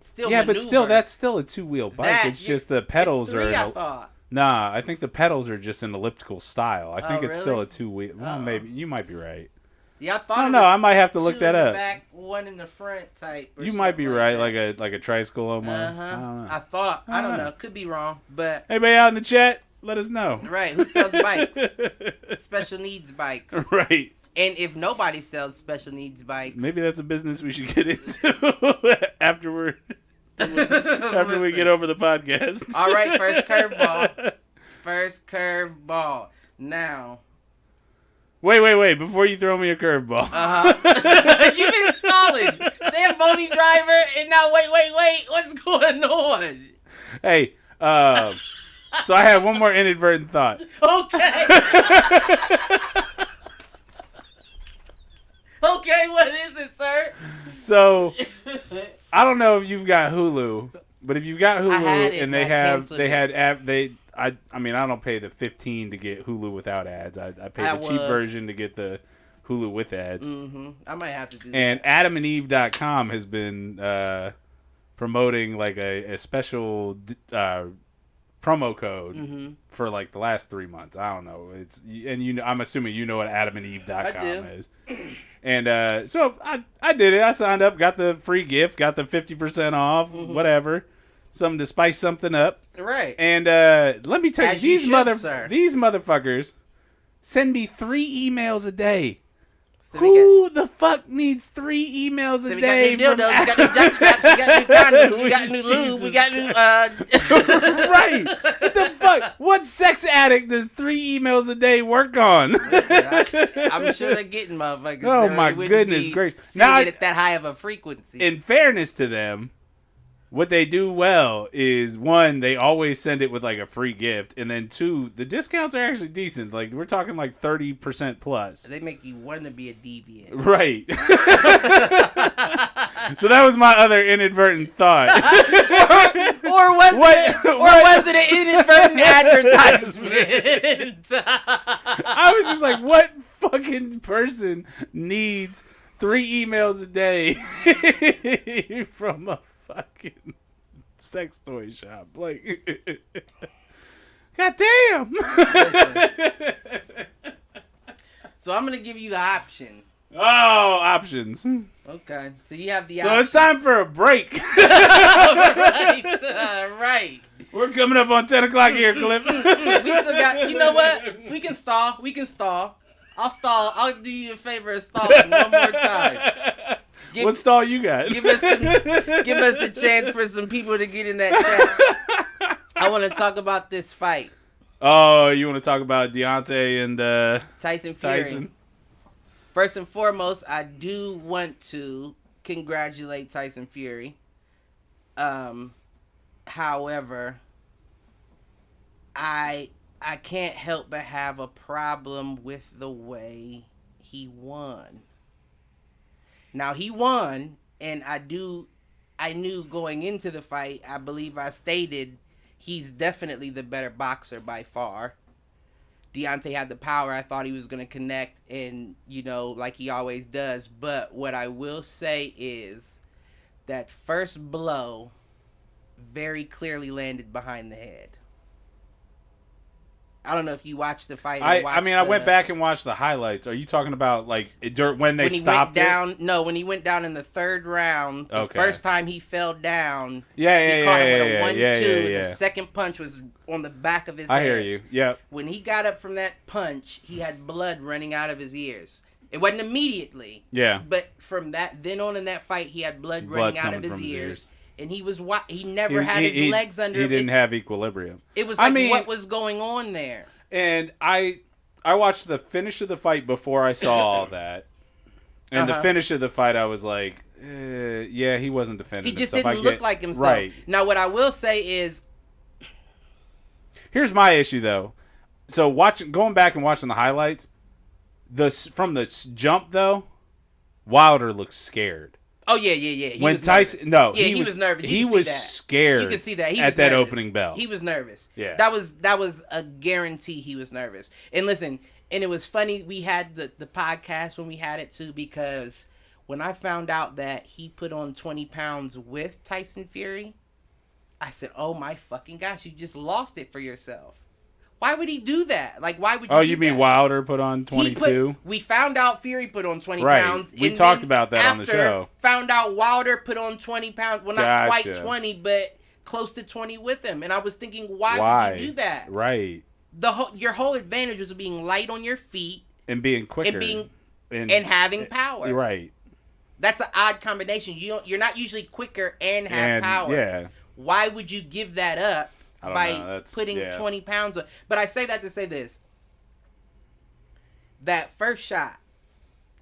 still maneuver. But still, that's still a 2-wheel bike. It's just the pedals it's three, are. I thought. Nah, I think the pedals are just an elliptical style. I think it's really? still a 2-wheel. Well, maybe you might be right. Yeah, I thought. I don't know. I might have to look that up. Back, one in the front type. You might be right, like a tricycle almost. I don't know. I thought. I don't know. Could be wrong, but anybody out in the chat, let us know. Right? Who sells bikes? Special needs bikes. Right. And if nobody sells special needs bikes, maybe that's a business we should get into afterward. After we get over the podcast. All right, first curveball. Now. Wait. Before you throw me a curveball. You've been stalling. Zamboni driver, and now wait. What's going on? Hey, so I have one more inadvertent thought. Okay. Okay, what is it, sir? So, I don't know if you've got Hulu, but if you've got Hulu and I don't pay the $15 to get Hulu without ads. I pay the cheap version to get the Hulu with ads. Mm-hmm. I might have to do and that. AdamandEve.com has been promoting like a special promo code for like the last 3 months. I don't know. I'm assuming you know what AdamandEve.com is. And so I did it. I signed up, got the free gift, got the 50% off, whatever. Something to spice something up. Right. And let me tell you, these motherfuckers send me 3 emails a day. So Who the fuck needs 3 emails a day? We got new dildos, we got new jock straps, we got new condoms, we got new lube, we got new Right. What the fuck? What sex addict does 3 emails a day work on? Listen, I'm sure they're getting motherfuckers. Oh my goodness gracious! Now it at that high of a frequency. In fairness to them, what they do well is, 1, they always send it with like a free gift, and then 2, the discounts are actually decent. Like we're talking like 30% plus. They make you want to be a deviant, right? So that was my other inadvertent thought. or was it an inadvertent advertisement? I was just like, what fucking person needs 3 emails a day from a fucking sex toy shop? Like, god damn. So I'm gonna give you the option. Oh, options. Okay, so you have the So option. it's time for a break. Right. We're coming up on 10 o'clock here, Cliff. We still got. You know what? We can stall. I'll stall. I'll do you a favor of stalling one more time. What stall you got? Give us a chance for some people to get in that chat. I want to talk about this fight. Oh, you want to talk about Deontay and Tyson Fury. Tyson? First and foremost, I do want to congratulate Tyson Fury. However, I can't help but have a problem with the way he won. Now he won, and I knew going into the fight, I believe I stated he's definitely the better boxer by far. Deontay had the power. I thought he was going to connect, and, like he always does. But what I will say is that first blow very clearly landed behind the head. I don't know if you watched the fight. I went back and watched the highlights. Are you talking about like when they stopped it? No, when he went down in the third round, the first time he fell down, he caught him with a 1-2, and the second punch was on the back of his head. I hear you. Yep. When he got up from that punch, he had blood running out of his ears. It wasn't immediately. Yeah. But from then on in that fight, he had blood running out of his ears. And he never had his legs under him. He didn't have equilibrium. It was like, what was going on there? And I watched the finish of the fight before I saw all that. And the finish of the fight, I was like, yeah, he wasn't defending himself. He just didn't look like himself. Right. Now, what I will say is... Here's my issue, though. So, going back and watching the highlights, from the jump, though, Wilder looks scared. Oh, yeah. He was Tyson, nervous. He was nervous. He was scared. You can see that. At that opening bell. He was nervous. Yeah. That was a guarantee he was nervous. And listen, and it was funny, we had the podcast when we had it too, because when I found out that he put on 20 pounds with Tyson Fury, I said, oh my fucking gosh, you just lost it for yourself. Why would he do that? Like, why would you do that? Oh, you mean Wilder put on 22? We found out Fury put on 20 right. pounds. We talked about that on the show. Found out Wilder put on 20 pounds. Well, not quite 20, but close to 20 with him. And I was thinking, why would you do that? Right. Your whole advantage was being light on your feet. And being quicker. And having power. Right. That's an odd combination. You're not usually quicker and have power. Yeah. Why would you give that up? By putting 20 pounds on. But I say that to say this. That first shot,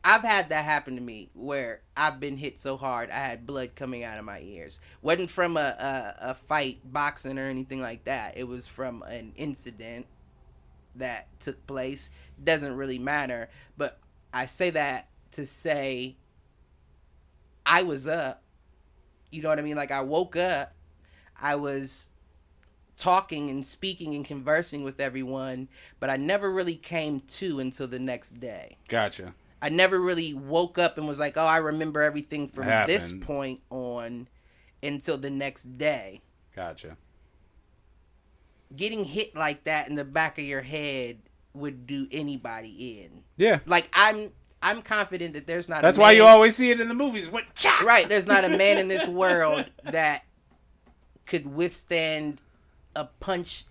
I've had that happen to me where I've been hit so hard I had blood coming out of my ears. Wasn't from a fight, boxing, or anything like that. It was from an incident that took place. Doesn't really matter. But I say that to say I was up. You know what I mean? Like, I woke up. I was talking and speaking and conversing with everyone, but I never really came to until the next day. Gotcha. I never really woke up and was like, oh, I remember everything from this point on until the next day. Gotcha. Getting hit like that in the back of your head would do anybody in. Yeah. Like, I'm confident that there's not That's why you always see it in the movies. Right. There's not a man in this world that could withstand a punch.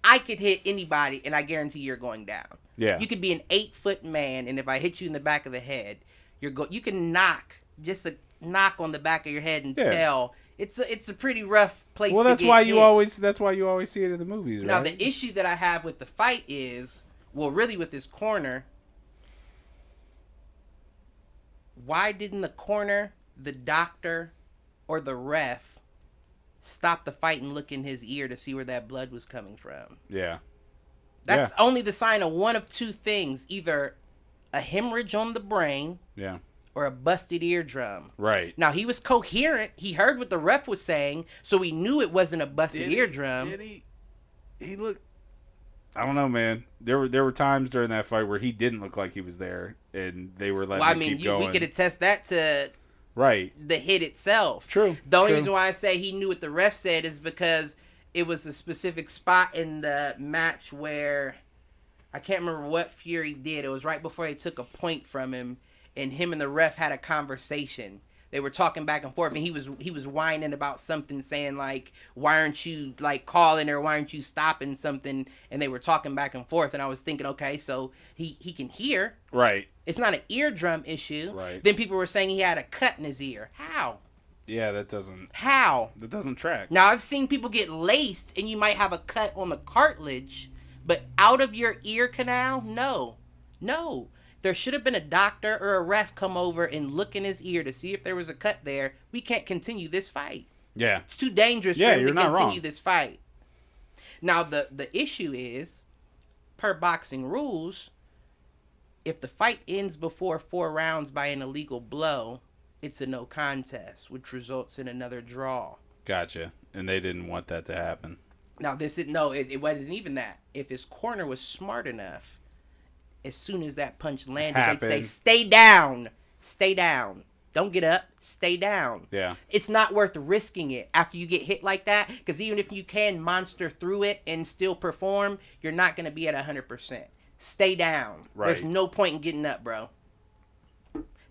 I could hit anybody, and I guarantee you're going down. Yeah. You could be an 8-foot man, and if I hit you in the back of the head, you can knock, just a knock on the back of your head and tell. It's a pretty rough place to get hit. That's why you always see it in the movies, right? Now, the issue that I have with the fight is, well, really with this corner, why didn't the corner, the doctor, or the ref stop the fight and look in his ear to see where that blood was coming from? Yeah. That's only the sign of one of two things. Either a hemorrhage on the brain. Yeah. Or a busted eardrum. Right. Now, he was coherent. He heard what the ref was saying, so he knew it wasn't a busted eardrum. Did he looked... I don't know, man. There were times during that fight where he didn't look like he was there, and they were letting him keep going. We could attest that to the hit itself. True. The only reason why I say he knew what the ref said is because it was a specific spot in the match where I can't remember what Fury did. It was right before they took a point from him, and him and the ref had a conversation. They were talking back and forth, and he was whining about something, saying like, "Why aren't you like calling, or why aren't you stopping something?" And they were talking back and forth, and I was thinking, okay, so he can hear. Right. It's not an eardrum issue. Right. Then people were saying he had a cut in his ear. How? Yeah, that doesn't track. Now, I've seen people get laced, and you might have a cut on the cartilage, but out of your ear canal, no. There should have been a doctor or a ref come over and look in his ear to see if there was a cut there. We can't continue this fight. Yeah. It's too dangerous for him to continue this fight. Now, the issue is, per boxing rules, if the fight ends before 4 rounds by an illegal blow, it's a no contest, which results in another draw. Gotcha. And they didn't want that to happen. Now, it wasn't even that. If his corner was smart enough, as soon as that punch landed, they'd say, stay down. Don't get up. Stay down. Yeah. It's not worth risking it after you get hit like that, because even if you can monster through it and still perform, you're not going to be at 100%. Stay down. Right. There's no point in getting up, bro.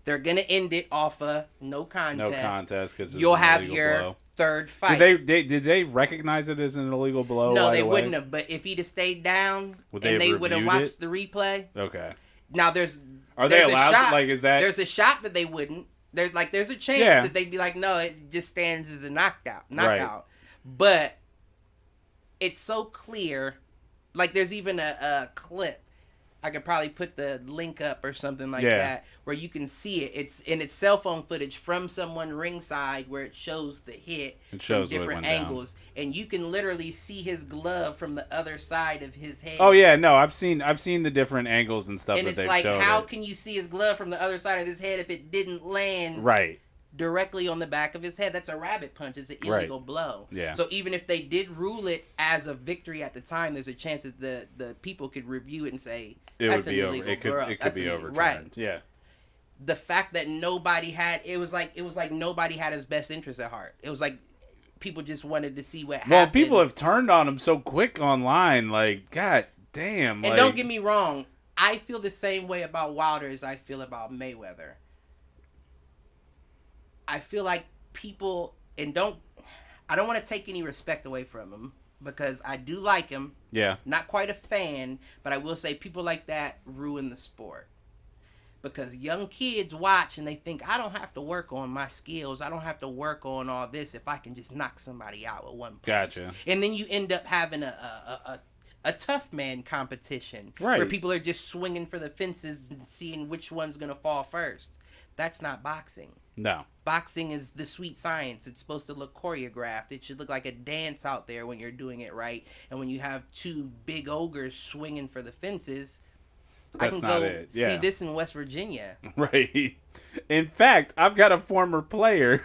They're going to end it off a no contest. No contest, because you'll have your blow. Third fight. Did they recognize it as an illegal blow? No, they wouldn't have. But if he'd have stayed down and they would have watched the replay. Okay. Now are they allowed? There's a shot that they wouldn't. There's a chance that they'd be like, no, it just stands as a knockout. Right. But it's so clear. Like, there's even a clip. I could probably put the link up or something like that where you can see it. It's cell phone footage from someone ringside where it shows the hit from different angles, and you can literally see his glove from the other side of his head. Oh yeah, no, I've seen the different angles and stuff. And it's like, how can you see his glove from the other side of his head if it didn't land directly on the back of his head? That's a rabbit punch. It's an illegal blow. Yeah. So even if they did rule it as a victory at the time, there's a chance that the people could review it and say that's an illegal blow. It could be overturned. Right. Yeah. The fact that nobody had it was like nobody had his best interest at heart. It was like people just wanted to see what happened. Well, people have turned on him so quick online. Like, god damn. And don't get me wrong, I feel the same way about Wilder as I feel about Mayweather. I feel like people, I don't want to take any respect away from him, because I do like him. Yeah. Not quite a fan, but I will say people like that ruin the sport. Because young kids watch and they think, I don't have to work on my skills. I don't have to work on all this if I can just knock somebody out with one punch. Gotcha. And then you end up having a tough man competition. Right. Where people are just swinging for the fences and seeing which one's going to fall first. That's not boxing. No. Boxing is the sweet science. It's supposed to look choreographed. It should look like a dance out there when you're doing it right. And when you have two big ogres swinging for the fences, that's not it. Yeah. See this in West Virginia. Right. In fact, I've got a former player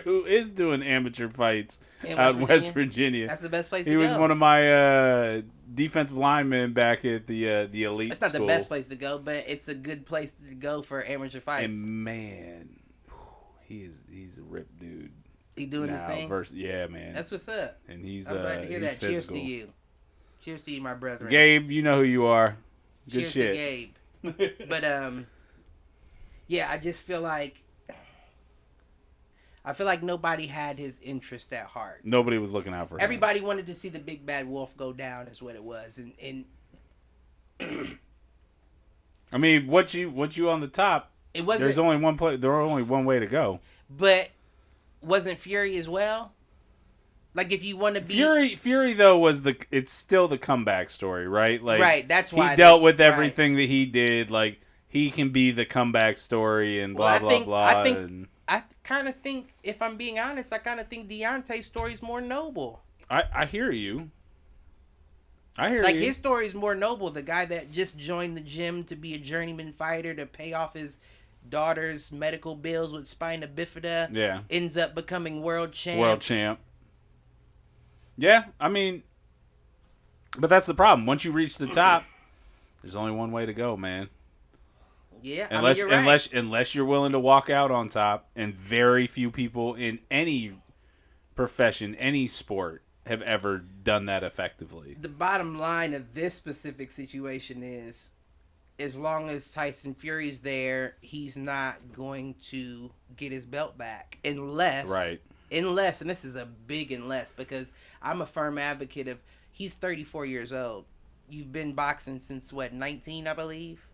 who is doing amateur fights out in West Virginia. That's the best place to go. He was one of my defensive linemen back at the elite It's not school. The best place to go, but it's a good place to go for amateur fights. And man, he's a ripped dude. He doing his thing? Yeah, man. That's what's up. And I'm glad to hear that. Physical. Cheers to you. Cheers to you, my brethren. Gabe, you know who you are. Good Cheers shit. to Gabe. But yeah, I just feel like nobody had his interest at heart. Nobody was looking out for him. Everybody wanted to see the big bad wolf go down, is what it was, and I mean, what you on the top? It wasn't. There's only one play. There only one way to go. But wasn't Fury as well? Like, if you want to be Fury though it's still the comeback story, right? Like, right. That's why he dealt with everything that he did. Like, he can be the comeback story and blah blah. I kind of think, if I'm being honest, I kind of think Deontay's story is more noble. I hear you. Like, his story is more noble. The guy that just joined the gym to be a journeyman fighter to pay off his daughter's medical bills with spina bifida. Ends up becoming world champ. Yeah, I mean, but that's the problem. Once you reach the top, there's only one way to go, man. Yeah, you're right. Unless you're willing to walk out on top, and very few people in any profession, any sport, have ever done that effectively. The bottom line of this specific situation is, as long as Tyson Fury's there, he's not going to get his belt back unless, and this is a big unless, because I'm a firm advocate of, he's 34 years old. You've been boxing since 19, I believe.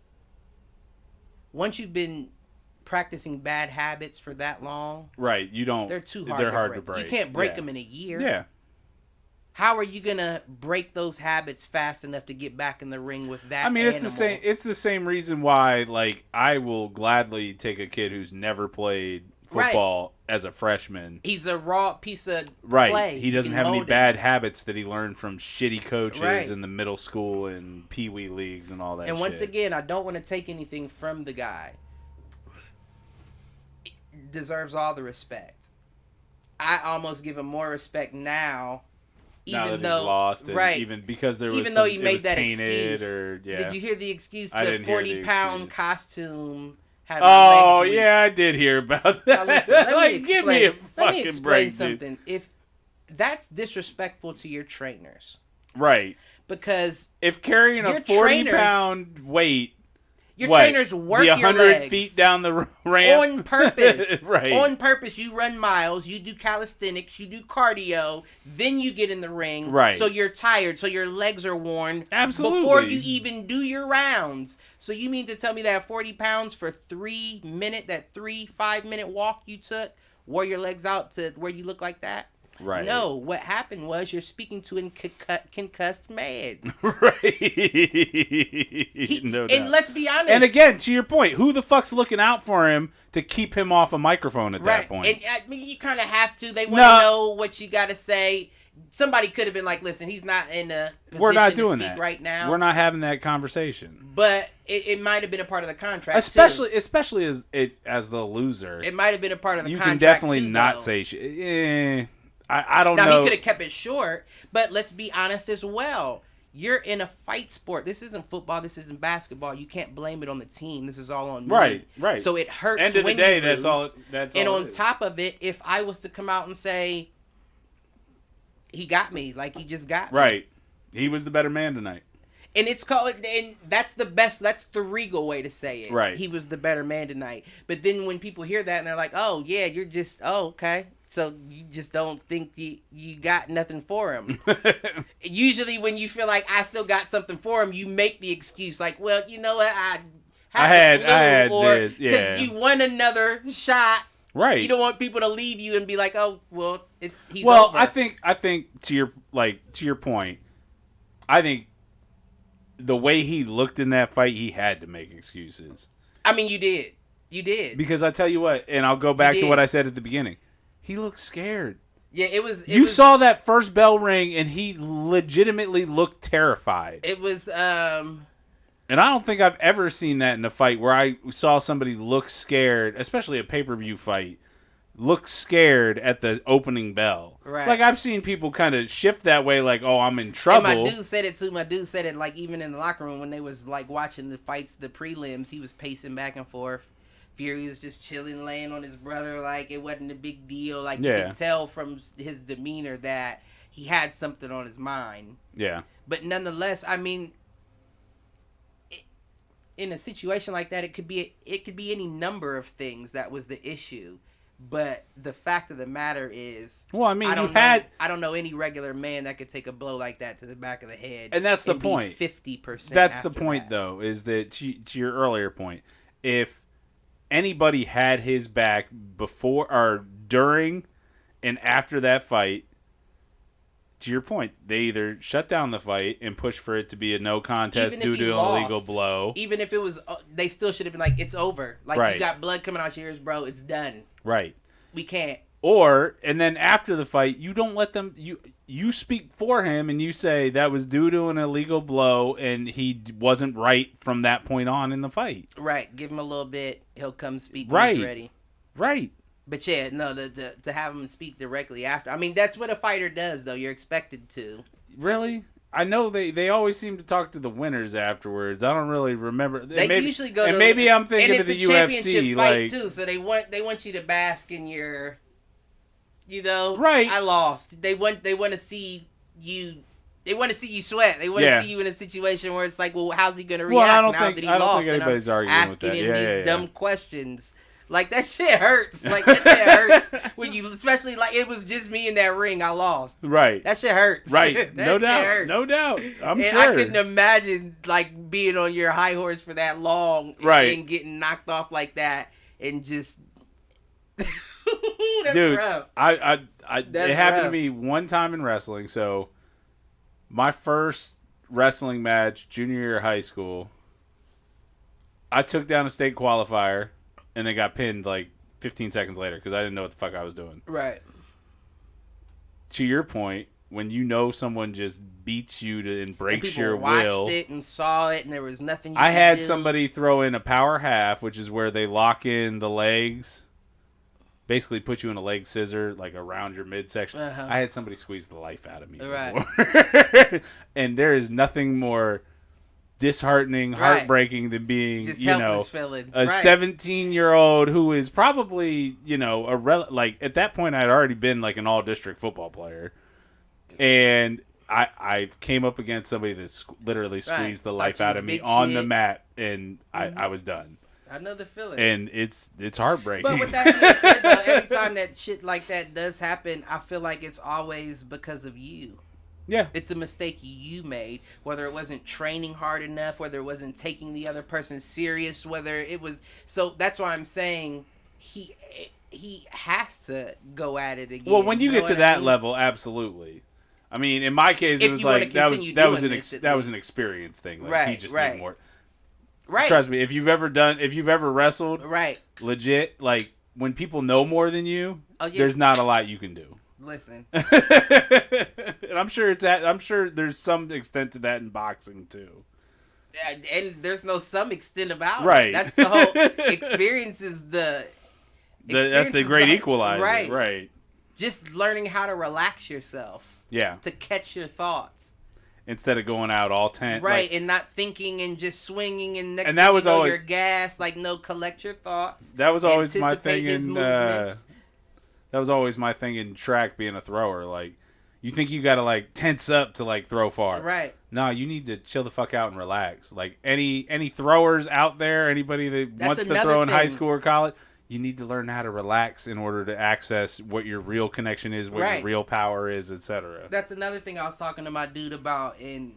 Once you've been practicing bad habits for that long, right? They're too hard to break. You can't break them in a year. Yeah. How are you gonna break those habits fast enough to get back in the ring with that? I mean, it's the same. It's the same reason why, like, I will gladly take a kid who's never played football as a freshman. He's a raw piece of clay. He doesn't have any bad habits that he learned from shitty coaches in the middle school and pee-wee leagues and all that. And once again, I don't want to take anything from the guy. He deserves all the respect. I almost give him more respect now. Even though he's lost, even because there was, even though he made that excuse. Did you hear the excuse? The 40-pound costume. Oh yeah, I did hear about that. Listen, give me a fucking break, something. Dude. If that's disrespectful to your trainers, right? Because if carrying a 40-pound weight. Your trainers work your 100 legs feet down the ramp on purpose. Right. On purpose, you run miles, you do calisthenics, you do cardio, then you get in the ring. Right. So you're tired, so your legs are worn. Absolutely. Before you even do your rounds. So you mean to tell me that 40 pounds for 5-minute walk you took, wore your legs out to where you look like that? Right. No, what happened was you're speaking to a concussed man. Right. No doubt. And let's be honest. And again, to your point, who the fuck's looking out for him to keep him off a microphone at that point? And I mean, you kind of have to. They want to know what you got to say. Somebody could have been like, listen, he's not in a position We're not doing to speak that right now. We're not having that conversation. But it might have been a part of the contract, especially as the loser. It might have been a part of the contract. You can definitely not say shit. I don't know. Now, he could have kept it short, but let's be honest as well. You're in a fight sport. This isn't football. This isn't basketball. You can't blame it on the team. This is all on me. Right. So it hurts End of when the day, you lose. That's and all on top of it, if I was to come out and say, he got me, like he just got me. Right. He was the better man tonight. And it's called, and that's the best, that's the regal way to say it. Right. He was the better man tonight. But then when people hear that and they're like, oh, yeah, you're just, okay. So you just don't think you got nothing for him. Usually when you feel like I still got something for him, you make the excuse like, well, you know what, I had this, yeah. Because you won another shot. Right. You don't want people to leave you and be like, oh, well, he's well, over. I think to your point, I think the way he looked in that fight, he had to make excuses. I mean, you did. You did. Because I tell you what, and I'll go back to what I said at the beginning. He looked scared. Yeah, it was. You saw that first bell ring, and he legitimately looked terrified. It was. And I don't think I've ever seen that in a fight where I saw somebody look scared, especially a pay-per-view fight, look scared at the opening bell. Right. Like, I've seen people kind of shift that way, like, oh, I'm in trouble. And my dude said it, too. My dude said it, like, even in the locker room when they was, like, watching the fights, the prelims, he was pacing back and forth. Fury was just chilling, laying on his brother, like, it wasn't a big deal. Like, you could tell from his demeanor that he had something on his mind. Yeah. But nonetheless, I mean, in a situation like that, it could be any number of things that was the issue. But the fact of the matter is, well, I mean, I don't know any regular man that could take a blow like that to the back of the head, and that's the point. 50%. That's the point, though, is that to your earlier point, if anybody had his back before or during and after that fight, to your point, they either shut down the fight and push for it to be a no contest due to an illegal blow. Even if it was, they still should have been like, it's over. Like, right. You got blood coming out your ears, bro. It's done. Right. We can't. And then after the fight, you don't let them, you speak for him and you say that was due to an illegal blow and he wasn't right from that point on in the fight. Right. Give him a little bit. He'll come speak when he's ready. Right. But yeah, no, to have him speak directly after. I mean, that's what a fighter does, though. You're expected to. Really? I know they always seem to talk to the winners afterwards. I don't really remember. They usually go to... And maybe I'm thinking of the UFC. And it's a championship fight, too, so they want you to bask in your... You know? Right. I lost. They want to see you... They want to see you sweat. They want to see you in a situation where it's like, well, how's he going to react now that he lost? I don't think anybody's arguing with that. Asking him these dumb questions. Like, that shit hurts. Like, that shit hurts. When you, especially, like, it was just me in that ring. I lost. Right. That shit hurts. Right. No doubt. Hurts. No doubt. I'm sure. I couldn't imagine, like, being on your high horse for that long. Right. And getting knocked off like that. And just... That's Dude, rough. It happened to me one time in wrestling. So, my first wrestling match, junior year of high school, I took down a state qualifier. And they got pinned like 15 seconds later because I didn't know what the fuck I was doing. Right. To your point, when you know someone just beats you and breaks your will. And people watched it and saw it and there was nothing you I had do. somebody throw in a power half, which is where they lock in the legs. Basically put you in a leg scissor like around your midsection. Uh-huh. I had somebody squeeze the life out of me before. And there is nothing more disheartening, heartbreaking than being, just you know, feeling. A 17-year-old who is probably, you know, like at that point I'd already been like an all-district football player, and I came up against somebody that literally squeezed the life out of me on the mat, and I was done. I know the feeling, and it's heartbreaking. But with that being said, though, every time that shit like that does happen, I feel like it's always because of you. Yeah. It's a mistake you made, whether it wasn't training hard enough, whether it wasn't taking the other person serious, whether it was... So that's why I'm saying he has to go at it again. Well, when you get to that level, absolutely. I mean, in my case, it was like that was an experience thing. Like, he just needed more. Right. Trust me, if you've ever wrestled, right, legit, like when people know more than you, there's not a lot you can do. Listen, and I'm sure there's some extent to that in boxing too. Yeah, and there's no some extent about it. That's the whole experience. That's the great equalizer. Right. Just learning how to relax yourself. Yeah. To catch your thoughts. Instead of going out all tense. Right, and not thinking and just swinging and next thing you know, you're gassed. Like, no, collect your thoughts. That was always my thing That was always my thing in track, being a thrower. Like, you think you gotta like tense up to like throw far. Right. No, you need to chill the fuck out and relax. Like any throwers out there, anybody that wants to throw in high school or college, you need to learn how to relax in order to access what your real connection is, what your real power is, etc. That's another thing I was talking to my dude about. And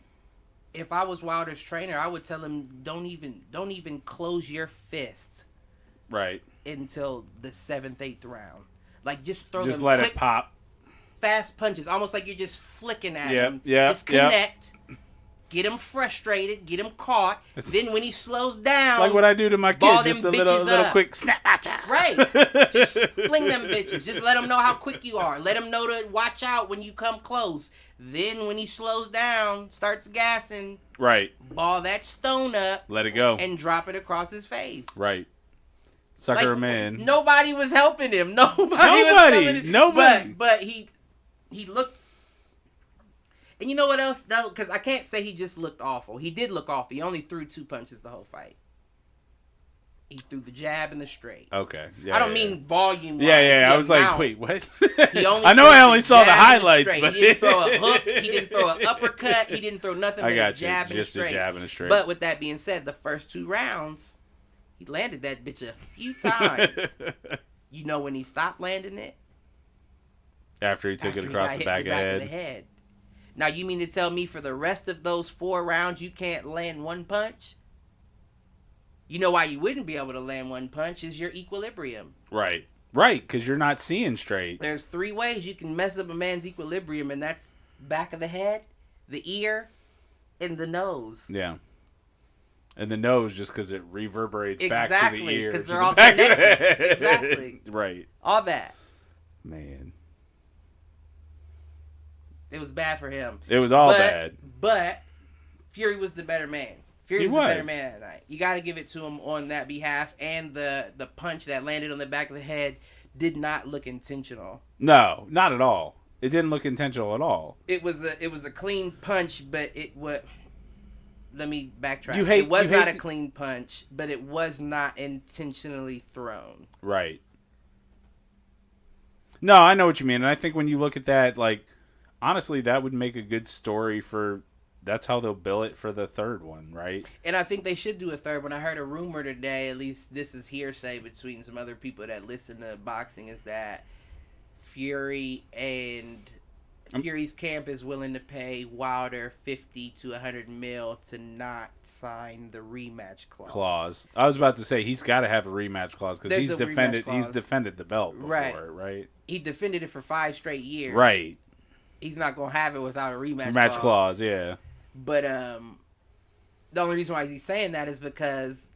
if I was Wilder's trainer, I would tell him don't even close your fist. Right. Until the 7th, 8th round. Like, just throw just them let quick, it pop. Fast punches, almost like you're just flicking at him. Yeah. Just connect. Get him frustrated. Get him caught. Then when he slows down, like what I do to my kids, just a little quick snap. Right. Just fling them bitches. Just let them know how quick you are. Let them know to watch out when you come close. Then when he slows down, starts gassing. Right. Ball that stone up. Let it go. And drop it across his face. Right. Sucker him in. Nobody was helping him. Nobody. But he looked. And you know what else though? Because I can't say he just looked awful. He did look awful. He only threw 2 punches the whole fight. He threw the jab and the straight. Okay. Yeah, I don't mean volume. Yeah. I was like, wait, what? I only saw the highlights, but he didn't throw a hook. He didn't throw an uppercut. He didn't throw nothing but a jab and a straight. Just a jab and a straight. But with that being said, the first 2 rounds, he landed that bitch a few times. You know when he stopped landing it? After he took it across the back of the head. Now, you mean to tell me for the rest of those 4 rounds you can't land one punch? You know why you wouldn't be able to land one punch is your equilibrium. Right. Right, because you're not seeing straight. There's 3 ways you can mess up a man's equilibrium, and that's back of the head, the ear, and the nose. Yeah. And the nose, just because it reverberates back to the ear. Because they're all connected. Exactly. Right. All that. Man. It was bad for him. It was all bad. But Fury was the better man. Fury was the better man that night. You got to give it to him on that behalf. And the punch that landed on the back of the head did not look intentional. No, not at all. It didn't look intentional at all. It was a clean punch, but it was. Let me backtrack. It was not a clean punch, but it was not intentionally thrown. Right. No, I know what you mean. And I think when you look at that, like, honestly, that would make a good story for... That's how they'll bill it for the third one, right? And I think they should do a third one. I heard a rumor today, at least this is hearsay between some other people that listen to boxing, is that Fury and... Fury's camp is willing to pay Wilder $50 to $100 million to not sign the rematch clause. I was about to say he's got to have a rematch clause because he's defended the belt before, right? He defended it for 5 straight years. Right. He's not gonna have it without a rematch clause. Yeah. But the only reason why he's saying that is because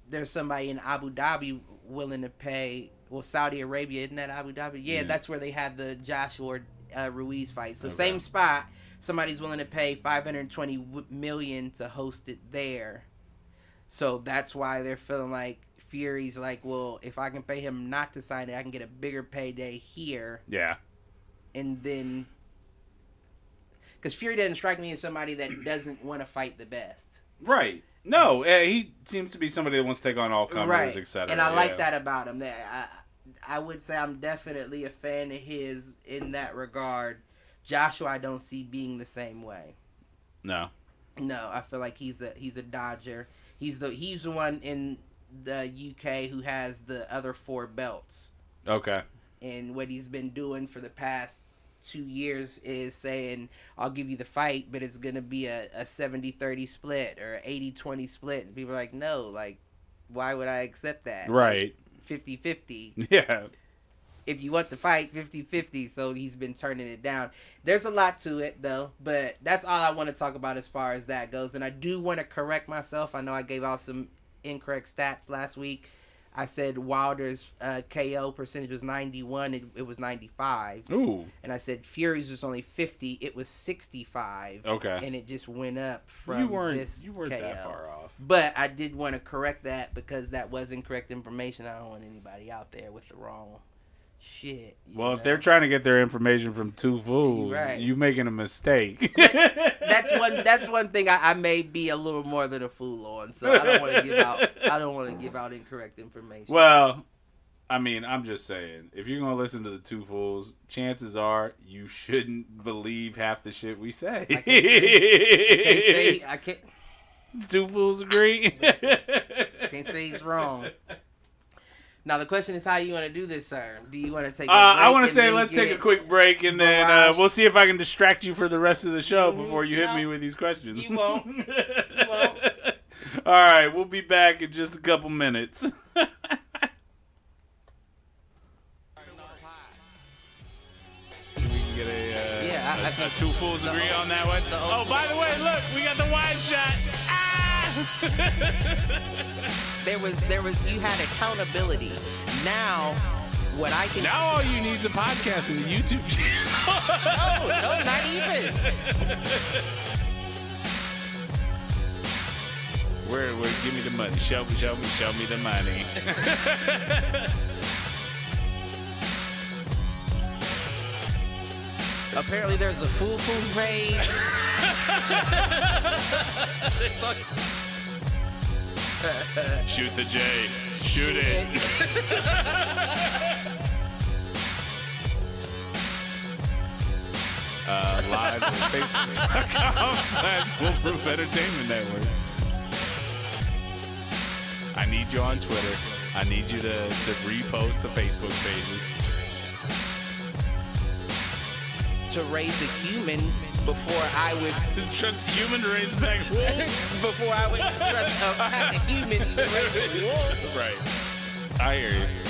there's somebody in Abu Dhabi willing to pay. Well, Saudi Arabia, isn't that Abu Dhabi? Yeah, that's where they had the Joshua Ruiz fight. So same spot. Somebody's willing to pay $520 million to host it there. So that's why they're feeling like Fury's like, well, if I can pay him not to sign it, I can get a bigger payday here. Yeah. And then, because Fury doesn't strike me as somebody that doesn't want to fight the best. Right. No, he seems to be somebody that wants to take on all comers, etc. And I like that about him. I would say I'm definitely a fan of his in that regard. Joshua, I don't see being the same way. No, I feel like he's a dodger. He's the one in the UK who has the other 4 belts. Okay. And what he's been doing for the past 2 years is saying, I'll give you the fight, but it's going to be a 70-30 split or 80-20 split. And people are like, no, like, why would I accept that? Right. Like, 50-50. Yeah. If you want the fight, 50-50. So he's been turning it down. There's a lot to it, though. But that's all I want to talk about as far as that goes. And I do want to correct myself. I know I gave out some incorrect stats last week. I said Wilder's KO percentage was 91. It was 95. Ooh. And I said Fury's was only 50. It was 65. Okay. And it just went up from you weren't KO. That far off. But I did want to correct that because that was incorrect information. I don't want anybody out there with the wrong shit. Well, if they're trying to get their information from Two Fools, right, you making a mistake. That's one thing I may be a little more than a fool on. So I don't want to give out incorrect information. Well, I mean, I'm just saying, if you're gonna listen to the Two Fools, chances are you shouldn't believe half the shit we say. I can't. Two Fools agree. Can't say he's wrong. Now, the question is how you want to do this, sir. Do you want to take a break? I want to say let's take a quick break, and then we'll see if I can distract you for the rest of the show before you hit me with these questions. You won't. You won't. All right, we'll be back in just a couple minutes. A Two Fools agree on that one? Oh, by the way, look, we got the wide shot. You had accountability. Now, what I can... Now all you need is a podcast and a YouTube channel. No, not even. Where, give me the money. Show me the money. Apparently there's a foo-foo page. Shoot the J. Shoot it. Live on Facebook.com/Foolproof Entertainment Network. I need you on Twitter. I need you to repost the Facebook pages. To raise a human before I would Trust human to raise back wolves. before I would trust a pack of humans to raise a wolf. Right. I hear you.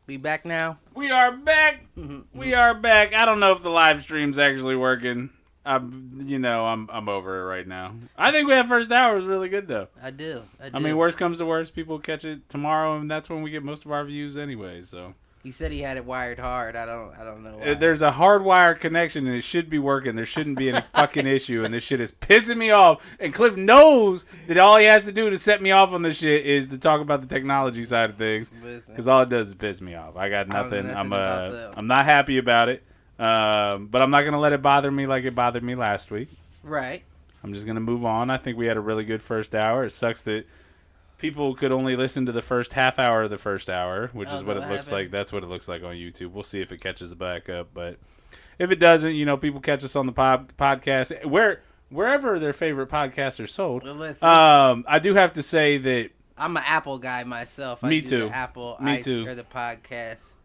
We back now? We are back. We are back. I don't know if the live stream's actually working. I'm over it right now. I think we have first hour was really good though. I do. I mean, worst comes to worst, people catch it tomorrow, and that's when we get most of our views anyway. So he said he had it wired hard. I don't know why. There's a hardwired connection, and it should be working. There shouldn't be any fucking issue, and this shit is pissing me off. And Cliff knows that all he has to do to set me off on this shit is to talk about the technology side of things, because all it does is piss me off. I got nothing. I'm not happy about it, but I'm not gonna let it bother me like it bothered me last week. Right. I'm just gonna move on. I think we had a really good first hour. It sucks that people could only listen to the first half hour of the first hour, which is what it looks like. That's what it looks like on YouTube. We'll see if it catches back up. But if it doesn't, people catch us on the podcast. Wherever their favorite podcasts are sold. Well, I do have to say that I'm an Apple guy myself. Me too. The Apple Me too. Or the podcast.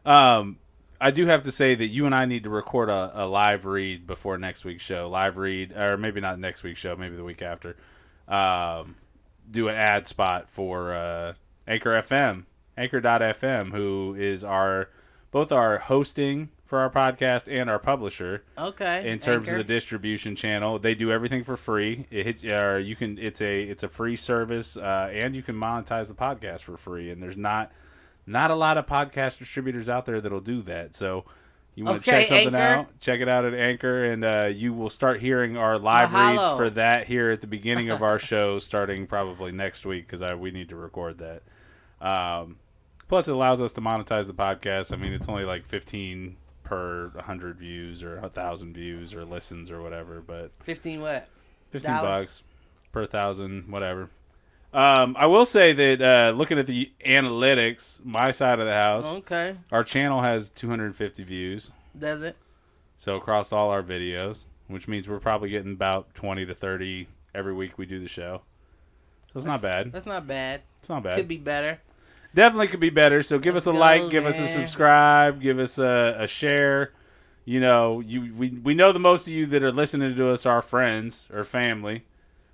I do have to say that you and I need to record a live read before next week's show. Live read, or maybe not next week's show, maybe the week after. Do an ad spot for Anchor FM, Anchor.fm, who is both our hosting for our podcast and our publisher. Okay. In terms of the distribution channel, they do everything for free. It's a free service, and you can monetize the podcast for free. And there's not a lot of podcast distributors out there that'll do that. So you want to check something out, check it out at Anchor, and you will start hearing our live reads for that here at the beginning of our show, starting probably next week, because we need to record that. Plus, it allows us to monetize the podcast. I mean, it's only like 15 per 100 views or 1,000 views or listens or whatever. But 15 what? $15 per 1,000, whatever. I will say that looking at the analytics, my side of the house, our channel has 250 views. Does it? So across all our videos, which means we're probably getting about 20 to 30 every week we do the show. So it's not bad. That's not bad. It's not bad. Could be better. Definitely could be better. So give us a like, give us a subscribe, give us a share. We know the most of you that are listening to us are friends or family.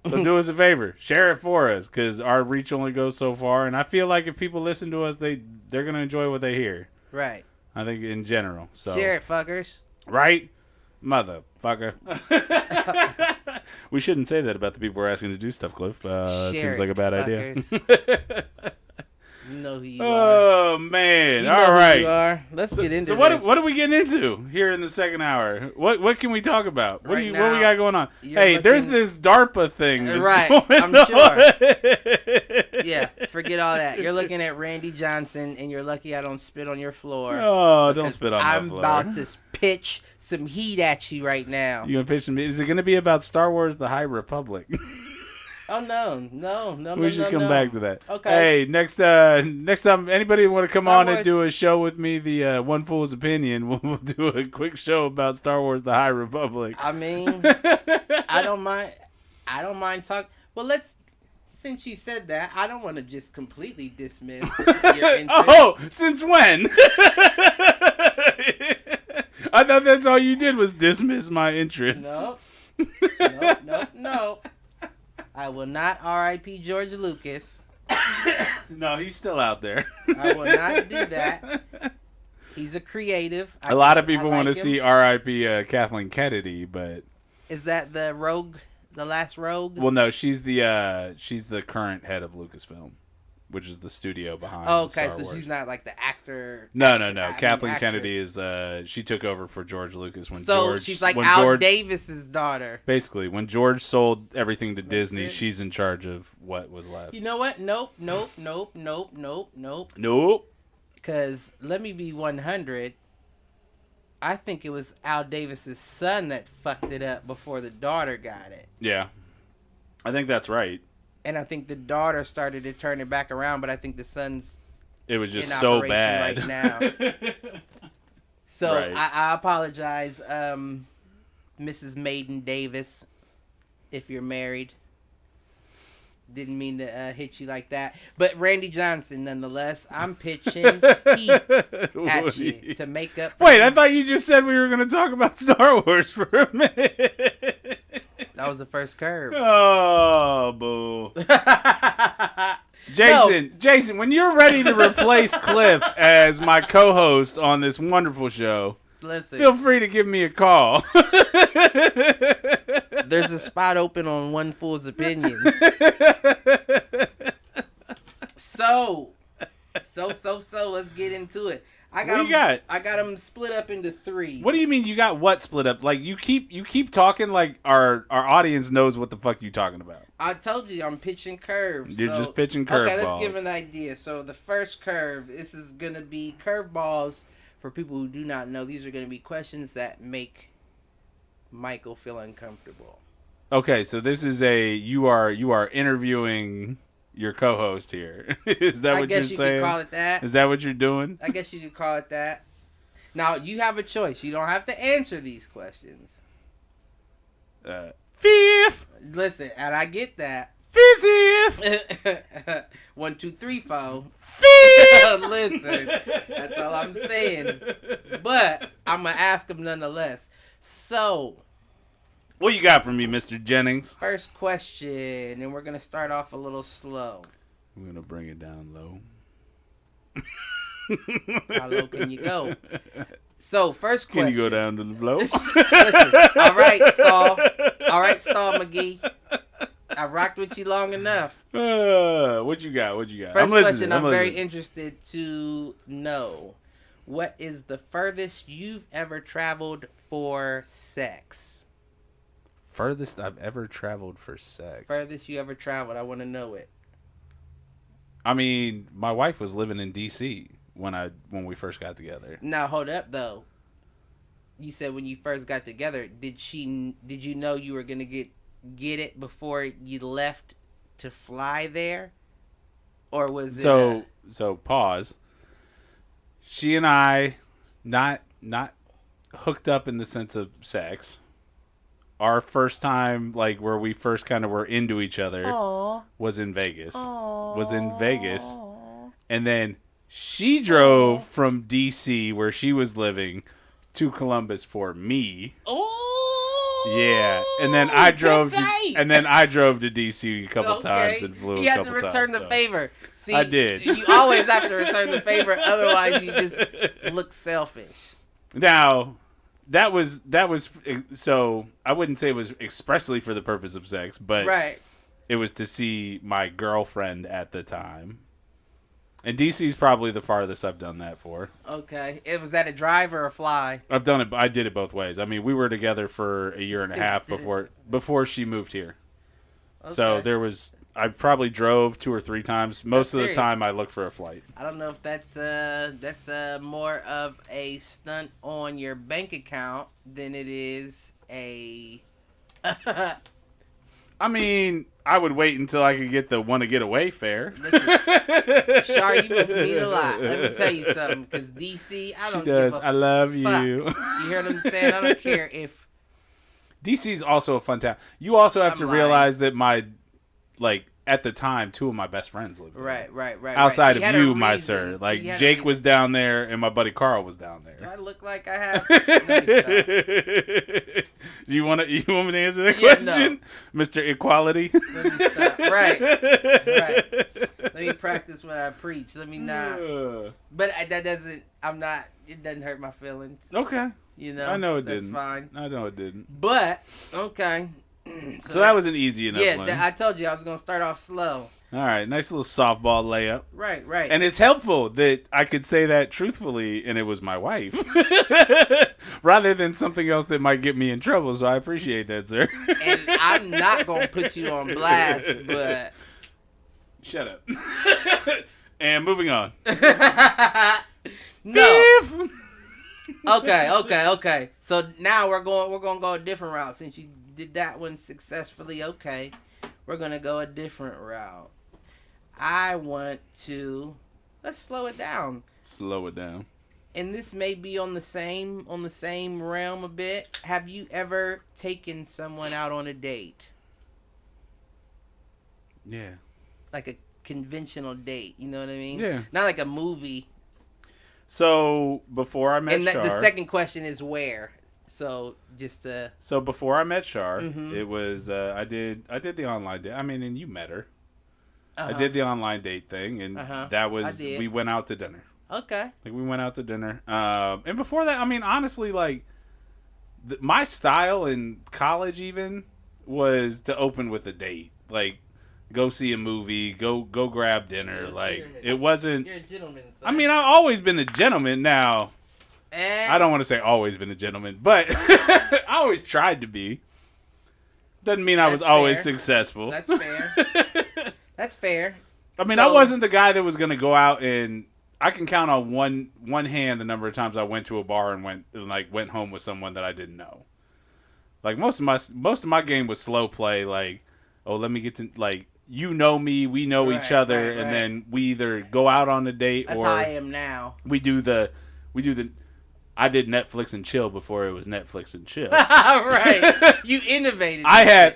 So do us a favor, share it for us, because our reach only goes so far, and I feel like if people listen to us, they're gonna enjoy what they hear. Right. I think in general. So share it, fuckers. Right, motherfucker. We shouldn't say that about the people we're asking to do stuff, Cliff. It seems like a bad idea. You know who you are. Oh, man. You all know right. Who you are. Let's get into this. What are we getting into here in the second hour? What can we talk about? What we got going on? Hey, there's this DARPA thing. Right. I'm sure. Yeah, forget all that. You're looking at Randy Johnson, and you're lucky I don't spit on your floor. Oh, don't spit on my floor. I'm about to pitch some heat at you right now. You going to pitch some heat? Is it going to be about Star Wars The High Republic? Oh, no. We should come back to that. Okay. Hey, next time, anybody want to come on and do a show with me, the One Fool's Opinion, we'll do a quick show about Star Wars The High Republic. I mean, I don't mind talking. Well, since you said that, I don't want to just completely dismiss your interest. Oh, since when? I thought that's all you did was dismiss my interest. No. I will not R.I.P. George Lucas. No, he's still out there. I will not do that. He's a creative. A lot of people want to see R.I.P. Kathleen Kennedy, but is that the rogue, the last rogue? Well, no, she's the current head of Lucasfilm, which is the studio behind. Oh, okay, so she's not like the actor. No. Kathleen Kennedy is she took over for George Lucas when George. So she's like Al Davis's daughter. Basically, when George sold everything to Disney, she's in charge of what was left. You know what? Nope. Because let me be 100. I think it was Al Davis's son that fucked it up before the daughter got it. Yeah, I think that's right. And I think the daughter started to turn it back around, but I think the son's it was just so bad right now. So right. I apologize, Mrs. Maiden Davis, if you're married. Didn't mean to hit you like that. But Randy Johnson, nonetheless, I'm pitching heat at you to make up for Wait, I thought you just said we were going to talk about Star Wars for a minute. That was the first curve. Oh, boo. Jason, when you're ready to replace Cliff as my co-host on this wonderful show, feel free to give me a call. There's a spot open on One Fool's Opinion. So, let's get into it. I got them split up into 3. What do you mean you got what split up? Like you keep talking like our audience knows what the fuck you talking about. I told you I'm pitching curves. You're just pitching curveballs. Okay, let's give an idea. So the first curve, this is gonna be curveballs for people who do not know. These are gonna be questions that make Michael feel uncomfortable. Okay, so this is you are interviewing your co-host here. Is that what you're saying? I guess you could call it that. Is that what you're doing? I guess you could call it that. Now, you have a choice. You don't have to answer these questions. Fifth. Listen, and I get that. Fifth. 1, 2, 3, 4. Fifth. Listen, that's all I'm saying. But I'm going to ask them nonetheless. So, what you got for me, Mr. Jennings? First question, and we're going to start off a little slow. I'm going to bring it down low. How low can you go? So, first question. Can you go down to the flow? Listen, all right, Stall McGee. I rocked with you long enough. What you got? First question, I'm very interested to know. What is the furthest you've ever traveled for sex? Furthest I've ever traveled for sex. Furthest you ever traveled. I want to know it. I mean, my wife was living in D.C. when we first got together. Now, hold up, though. You said when you first got together, did you know you were going to get it before you left to fly there? Or was it So pause. She and I not hooked up in the sense of sex. Our first time, like, where we first kind of were into each other was in Vegas. And then she drove from D.C., where she was living, to Columbus for me. Oh, yeah. And then I drove to D.C. a couple times and flew a couple times. You had to return the favor. See, I did. You always have to return the favor, otherwise you just look selfish. Now, that was so I wouldn't say it was expressly for the purpose of sex, but right. It was to see my girlfriend at the time. And DC's probably the farthest I've done that for. Okay. Was that a drive or a fly? I've done it. I did it both ways. I mean, we were together for a year and a half before she moved here. Okay. So I probably drove 2 or 3 times. Most of the time, I look for a flight. I don't know if that's more of a stunt on your bank account than it is a. I mean, I would wait until I could get the want to get away fare. Shar, you must mean a lot. Let me tell you something, because DC, I don't. She does. I love you. You hear what I'm saying? I don't care if. DC's also a fun town. You also have to realize that at the time, 2 of my best friends lived there. Right. Outside of you, my sir. Like, Jake was down there, and my buddy Carl was down there. Do I look like I have? Let me stop. You want me to answer that question? No. Mr. Equality? Let me stop. Right. Let me practice what I preach. Let me not. But it doesn't hurt my feelings. Okay. You know? I know it didn't. That's fine. I know it didn't. But, okay. So that was an easy enough one. I told you I was going to start off slow. All right. Nice little softball layup. Right. And it's helpful that I could say that truthfully and it was my wife. Rather than something else that might get me in trouble. So I appreciate that, sir. And I'm not going to put you on blast, but... Shut up. And moving on. No. Okay. So now we're going to go a different route. Since you did that one successfully, okay, we're going to go a different route. Let's slow it down. And this may be on the same realm a bit. Have you ever taken someone out on a date? Yeah. Like a conventional date, you know what I mean? Yeah. Not like a movie. So before I met Shar, the second question is where. So before I met Shar, it was I did the online date. I mean, and you met her. I did the online date thing, and that was we went out to dinner. Okay. Like we went out to dinner, and before that, I mean, honestly, like my style in college even was to open with a date, like go see a movie, go grab dinner. Like it wasn't. You're a gentleman. Son. I mean, I've always been a gentleman. Now, I don't want to say always been a gentleman, but I always tried to be. Doesn't mean I was always successful. That's fair. That's fair. I mean, I wasn't the guy that was going to go out and I can count on one hand the number of times I went to a bar and went home with someone that I didn't know. Like most of my game was slow play. Like, oh, let me get to like you know me, we know each other, and then we either go out on a date That's or how I am now. We do the. I did Netflix and chill before it was Netflix and chill. Right. You innovated. I had.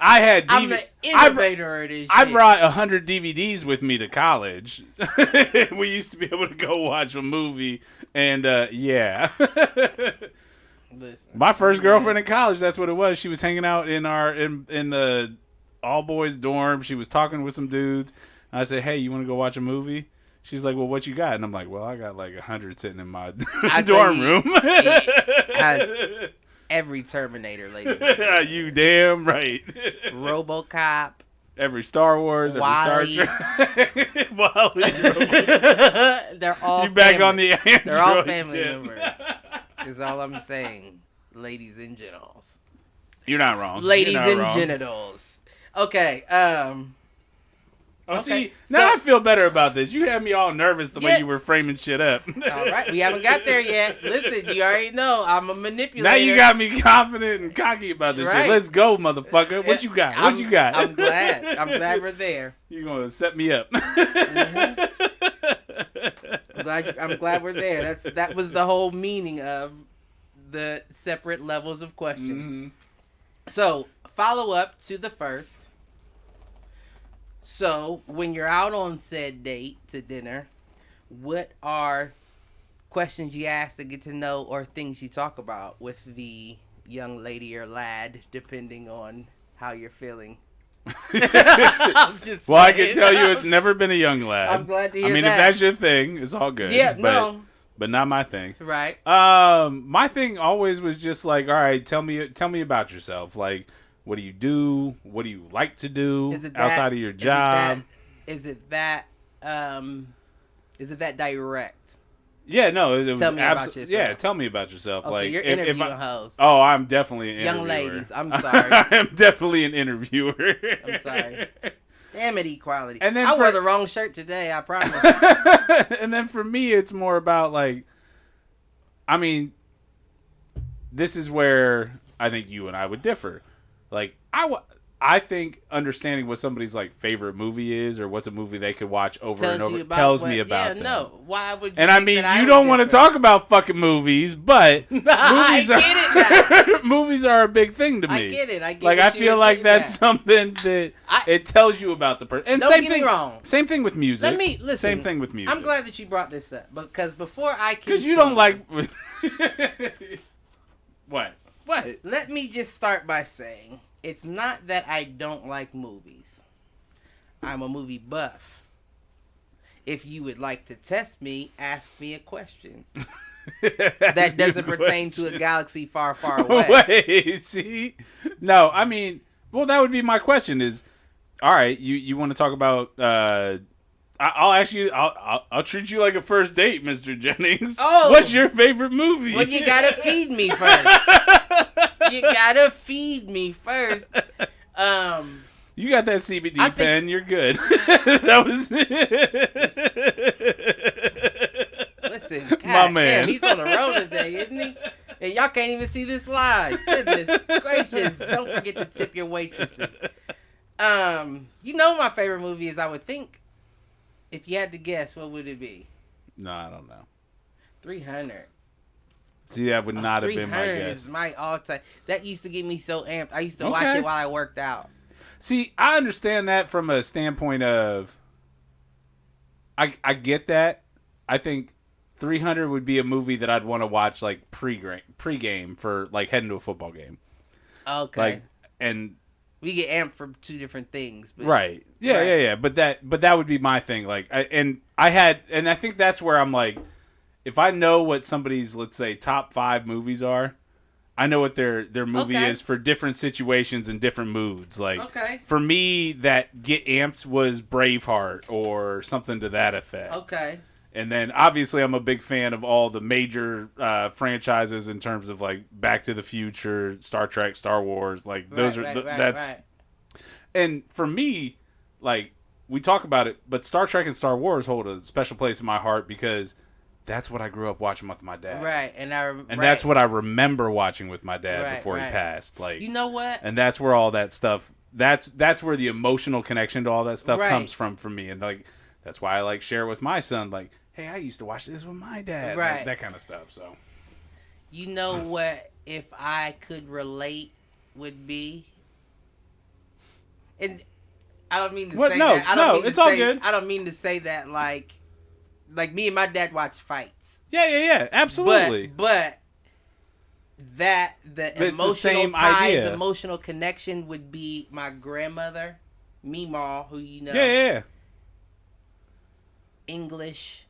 I'm the innovator of this shit. I brought 100 DVDs with me to college. We used to be able to go watch a movie, and yeah. Listen, my first girlfriend in college, that's what it was. She was hanging out in the all boys dorm. She was talking with some dudes. I said, "Hey, you want to go watch a movie?" She's like, well, what you got? And I'm like, well, I got like 100 sitting in my dorm room. As every Terminator, ladies. You damn right. RoboCop. Every Star Wars, Wally. every Star Trek. Wally. They're all you back on the Android. They're all family members. Is all I'm saying, ladies and genitals. You're not wrong. Ladies and genitals. Okay. See, now I feel better about this. You had me all nervous the way you were framing shit up. All right, we haven't got there yet. Listen, you already know I'm a manipulator. Now you got me confident and cocky about this shit. Let's go, motherfucker. What you got? What you got? I'm glad. I'm glad we're there. You're going to set me up. Mm-hmm. I'm glad we're there. That was the whole meaning of the separate levels of questions. Mm-hmm. So, follow up to the first. So, when you're out on said date to dinner, what are questions you ask to get to know or things you talk about with the young lady or lad, depending on how you're feeling? Well, I can tell you it's never been a young lad. I'm glad to hear that. I mean, if that's your thing, it's all good. Yeah, but not my thing. Right. My thing always was just like, all right, tell me about yourself. Like, what do you do? What do you like to do outside of your job? Is it that direct? Yeah, no. Tell me about yourself. Yeah, tell me about yourself. Oh, like, so you're interviewing hosts. Oh, I'm definitely an interviewer. Young ladies, I'm sorry. I'm definitely an interviewer. I'm sorry. Damn it, equality. And then I wore the wrong shirt today, I promise. And then for me, it's more about like, I mean, this is where I think you and I would differ. Like, I think understanding what somebody's like favorite movie is or what's a movie they could watch over and over tells me about them. No, why would you? And I mean, you don't want to talk about fucking movies, but movies are a big thing to me. I get it. Like, I feel like that's something that it tells you about the person. And don't get me wrong. Same thing with music. Let me listen. Same thing with music. I'm glad that you brought this up because before I can. Because you don't like. What? Let me just start by saying it's not that I don't like movies. I'm a movie buff. If you would like to test me, ask me a question. That doesn't pertain to a galaxy far, far away. Wait, see? No, I mean, well, that would be my question is, all right, you want to talk about, I'll ask you, I'll treat you like a first date, Mr. Jennings. Oh. What's your favorite movie? Well, you gotta feed me first. You gotta feed me first. You got that CBD pen. You're good. That was Listen, God, my man. Damn, he's on the road today, isn't he? And y'all can't even see this live. Goodness gracious! Don't forget to tip your waitresses. You know my favorite movie is. I would think, if you had to guess, what would it be? No, I don't know. 300. See, that would not have been my guess. 300 is my all-time. That used to get me so amped. I used to watch it while I worked out. See, I understand that from a standpoint of... I get that. I think 300 would be a movie that I'd want to watch, like, pre-game for, like, heading to a football game. Okay. Like, and We get amped for two different things. But, right. Yeah, right. yeah. But that would be my thing. Like, I think that's where I'm like, if I know what somebody's, let's say, top 5 movies are, I know what their movie is for different situations and different moods. Like, for me, that get amped was Braveheart or something to that effect. Okay. And then, obviously, I'm a big fan of all the major franchises in terms of, like, Back to the Future, Star Trek, Star Wars. Like, those are... Right. And for me, like, we talk about it, but Star Trek and Star Wars hold a special place in my heart because that's what I grew up watching with my dad. Right. And that's what I remember watching with my dad before he passed. Like, you know what? And that's where all that stuff... That's where the emotional connection to all that stuff comes from for me. And, like, that's why I, like, share with my son, like, hey, I used to watch this with my dad. Right. Like, that kind of stuff, so. You know what, if I could relate, would be? And I don't mean to say that. It's all good. I don't mean to say that like me and my dad watch fights. Yeah, absolutely. But the emotional ties, emotional connection would be my grandmother, Meemaw, who you know. Yeah. English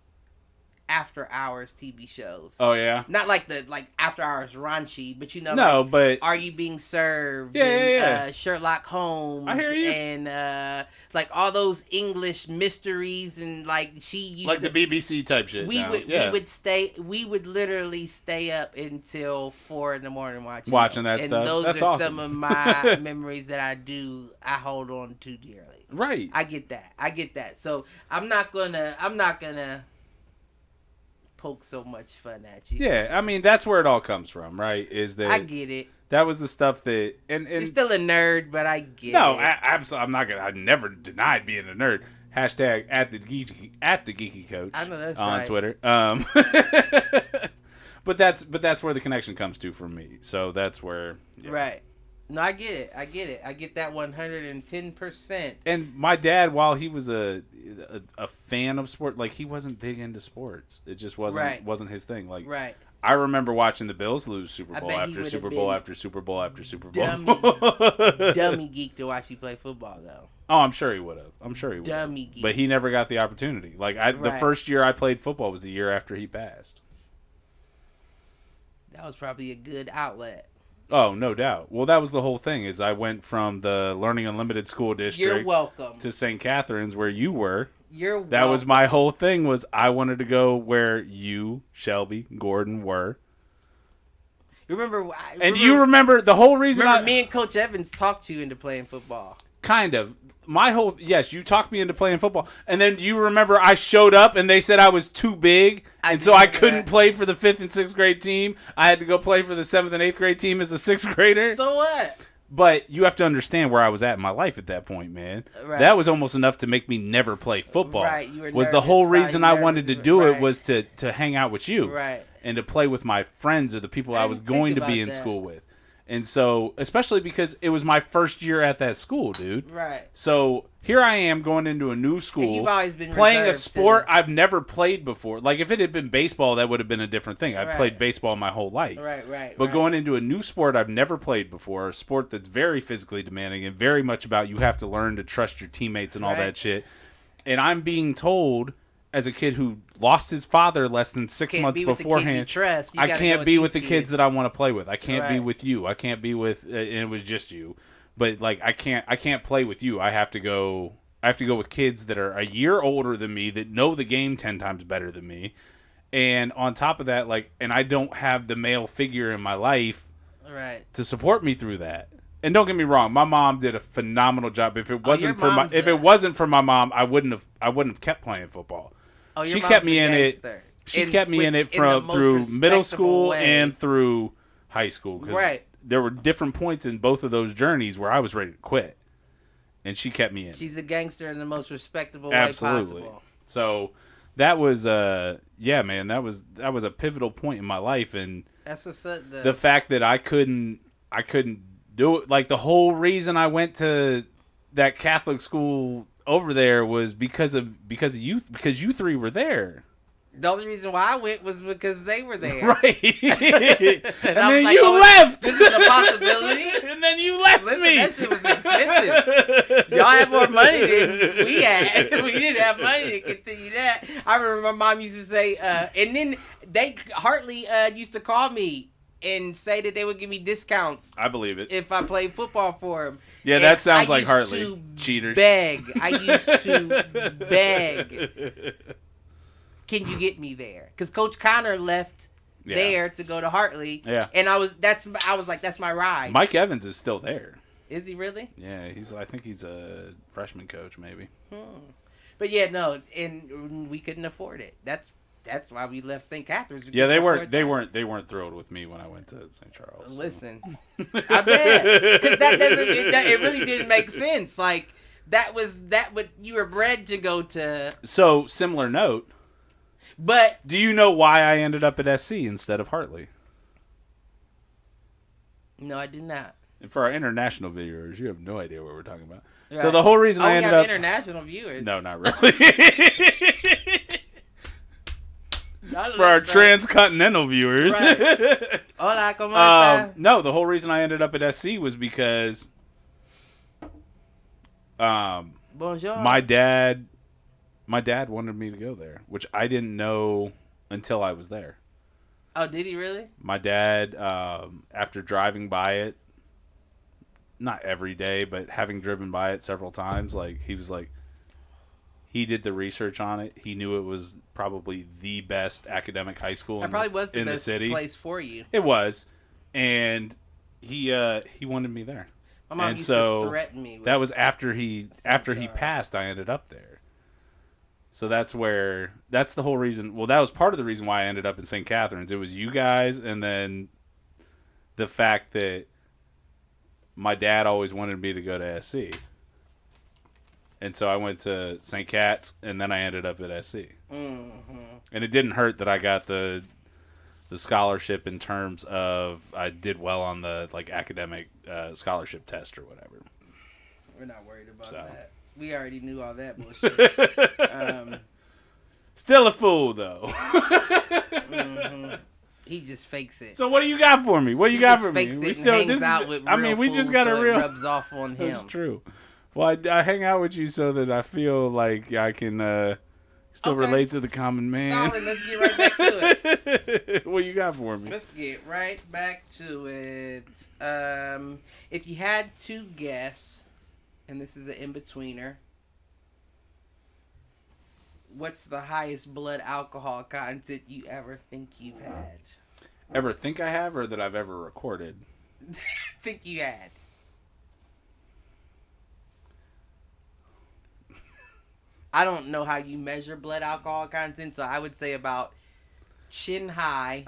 after hours TV shows. Oh yeah. Not like the after hours raunchy, but you know. No, but Are You Being Served? Yeah. Sherlock Holmes. I hear you. And like all those English mysteries and like she used like the BBC type shit. We would literally stay up until 4 a.m. watching that and stuff. And those That's are awesome. some of my memories that I hold on to dearly. Right. I get that. So I'm not gonna poke so much fun at you. Yeah, I mean that's where it all comes from, right? Is that I get it. That was the stuff that and you're still a nerd, but I get it. No, absolutely. I'm not gonna. I never denied being a nerd. Hashtag at the geeky coach. I know that's on right. Twitter. But that's where the connection comes to for me. So that's where. Yeah. Right. No, I get it. I get that 110%. And my dad, while he was a fan of sport, like he wasn't big into sports. It just wasn't his thing. Like I remember watching the Bills lose Super Bowl after Super Bowl after Super Bowl after Super Bowl. Dummy geek to watch you play football though. Oh, I'm sure he would have. Dummy geek. But he never got the opportunity. Like the first year I played football was the year after he passed. That was probably a good outlet. Oh, no doubt. Well, that was the whole thing. Is I went from the Learning Unlimited school district. You're welcome. To St. Catherine's, where you were. You're welcome. That was my whole thing. Was I wanted to go where you, Shelby, Gordon were. Do you remember the whole reason? Me and Coach Evans talked you into playing football. Kind of. Yes, you talked me into playing football. And then you remember I showed up and they said I was too big. And so I couldn't play for the 5th and 6th grade team. I had to go play for the 7th and 8th grade team as a 6th grader. So what? But you have to understand where I was at in my life at that point, man. Right. That was almost enough to make me never play football. Right, you were was nervous, the whole reason I wanted to do it was to hang out with you. Right. And to play with my friends or the people I was going to be in school with. And so, especially because it was my first year at that school, dude. Right. So, here I am going into a new school. And you've always been playing a sport I've never played before. Like, if it had been baseball, that would have been a different thing. I've played baseball my whole life. Right. But going into a new sport I've never played before, a sport that's very physically demanding and very much about you have to learn to trust your teammates and all that shit. And I'm being told, as a kid who lost his father less than 6 months beforehand, I can't be with the kids that I want to play with. I can't be with you. I can't be with, and it was just you. But like I can't play with you. I have to go with kids that are a year older than me that know the game 10 times better than me. And on top of that, like, and I don't have the male figure in my life to support me through that. And don't get me wrong, my mom did a phenomenal job. If it wasn't for my mom, I wouldn't have kept playing football. Oh, she kept me in it. She kept me in it through middle school and through high school. Right. There were different points in both of those journeys where I was ready to quit, and she kept me in. She's a gangster in the most respectable way possible. So that was man, that was a pivotal point in my life, and that's what's up. The fact that I couldn't do it. Like the whole reason I went to that Catholic school over there was because you three were there. The only reason why I went was because they were there. Right. and I was then like, you left. This is a possibility. And then you left Listen, me. that shit was expensive. Y'all had more money than we had. We didn't have money to continue that. I remember my mom used to say, and then Hartley used to call me and say that they would give me discounts. I believe it. If I played football for them. Yeah, and that sounds I like used Hartley. to Cheaters. I used to beg. Can you get me there? Because Coach Connor left there to go to Hartley. Yeah. And I was like, that's my ride. Mike Evans is still there. Is he really? Yeah, I think he's a freshman coach, maybe. But yeah, no, and we couldn't afford it. That's why we left St. Catherine's. Yeah, they weren't thrilled with me when I went to St. Charles. So. Listen, I bet, because it really didn't make sense. Like what you were bred to go to. So similar note. But do you know why I ended up at SC instead of Hartley? No, I do not. And for our international viewers, you have no idea what we're talking about. Right. So the whole reason I ended up international viewers. No, not really. For our transcontinental viewers. Right. Hola, ¿cómo estás? No, the whole reason I ended up at SC was because Bonjour. my dad wanted me to go there, which I didn't know until I was there. Oh, did he really? My dad, after driving by it, not every day, but having driven by it several times, he was like, he did the research on it. He knew it was probably the best academic high school in the city. Place for you. It was, and he wanted me there. My mom used to threaten me. That was after he passed. I ended up there. So that's the whole reason. Well, that was part of the reason why I ended up in St. Catherine's. It was you guys, and then the fact that my dad always wanted me to go to SC. And so I went to St. Cat's, and then I ended up at SC. Mm-hmm. And it didn't hurt that I got the scholarship in terms of I did well on the academic scholarship test or whatever. We're not worried about that. We already knew all that bullshit. Still a fool, though. Mm-hmm. He just fakes it. So what do you got for me? What do you got for me? We still hangs out with real we just got so a real. It rubs off on him. That's true. Well, I hang out with you so that I feel like I can still relate to the common man. Stalin, let's get right back to it. What you got for me? Let's get right back to it. If you had to guess, and this is an in-betweener, what's the highest blood alcohol content you ever think you've had? Ever think I have, or that I've ever recorded? Think you had. I don't know how you measure blood alcohol content, so I would say about chin high.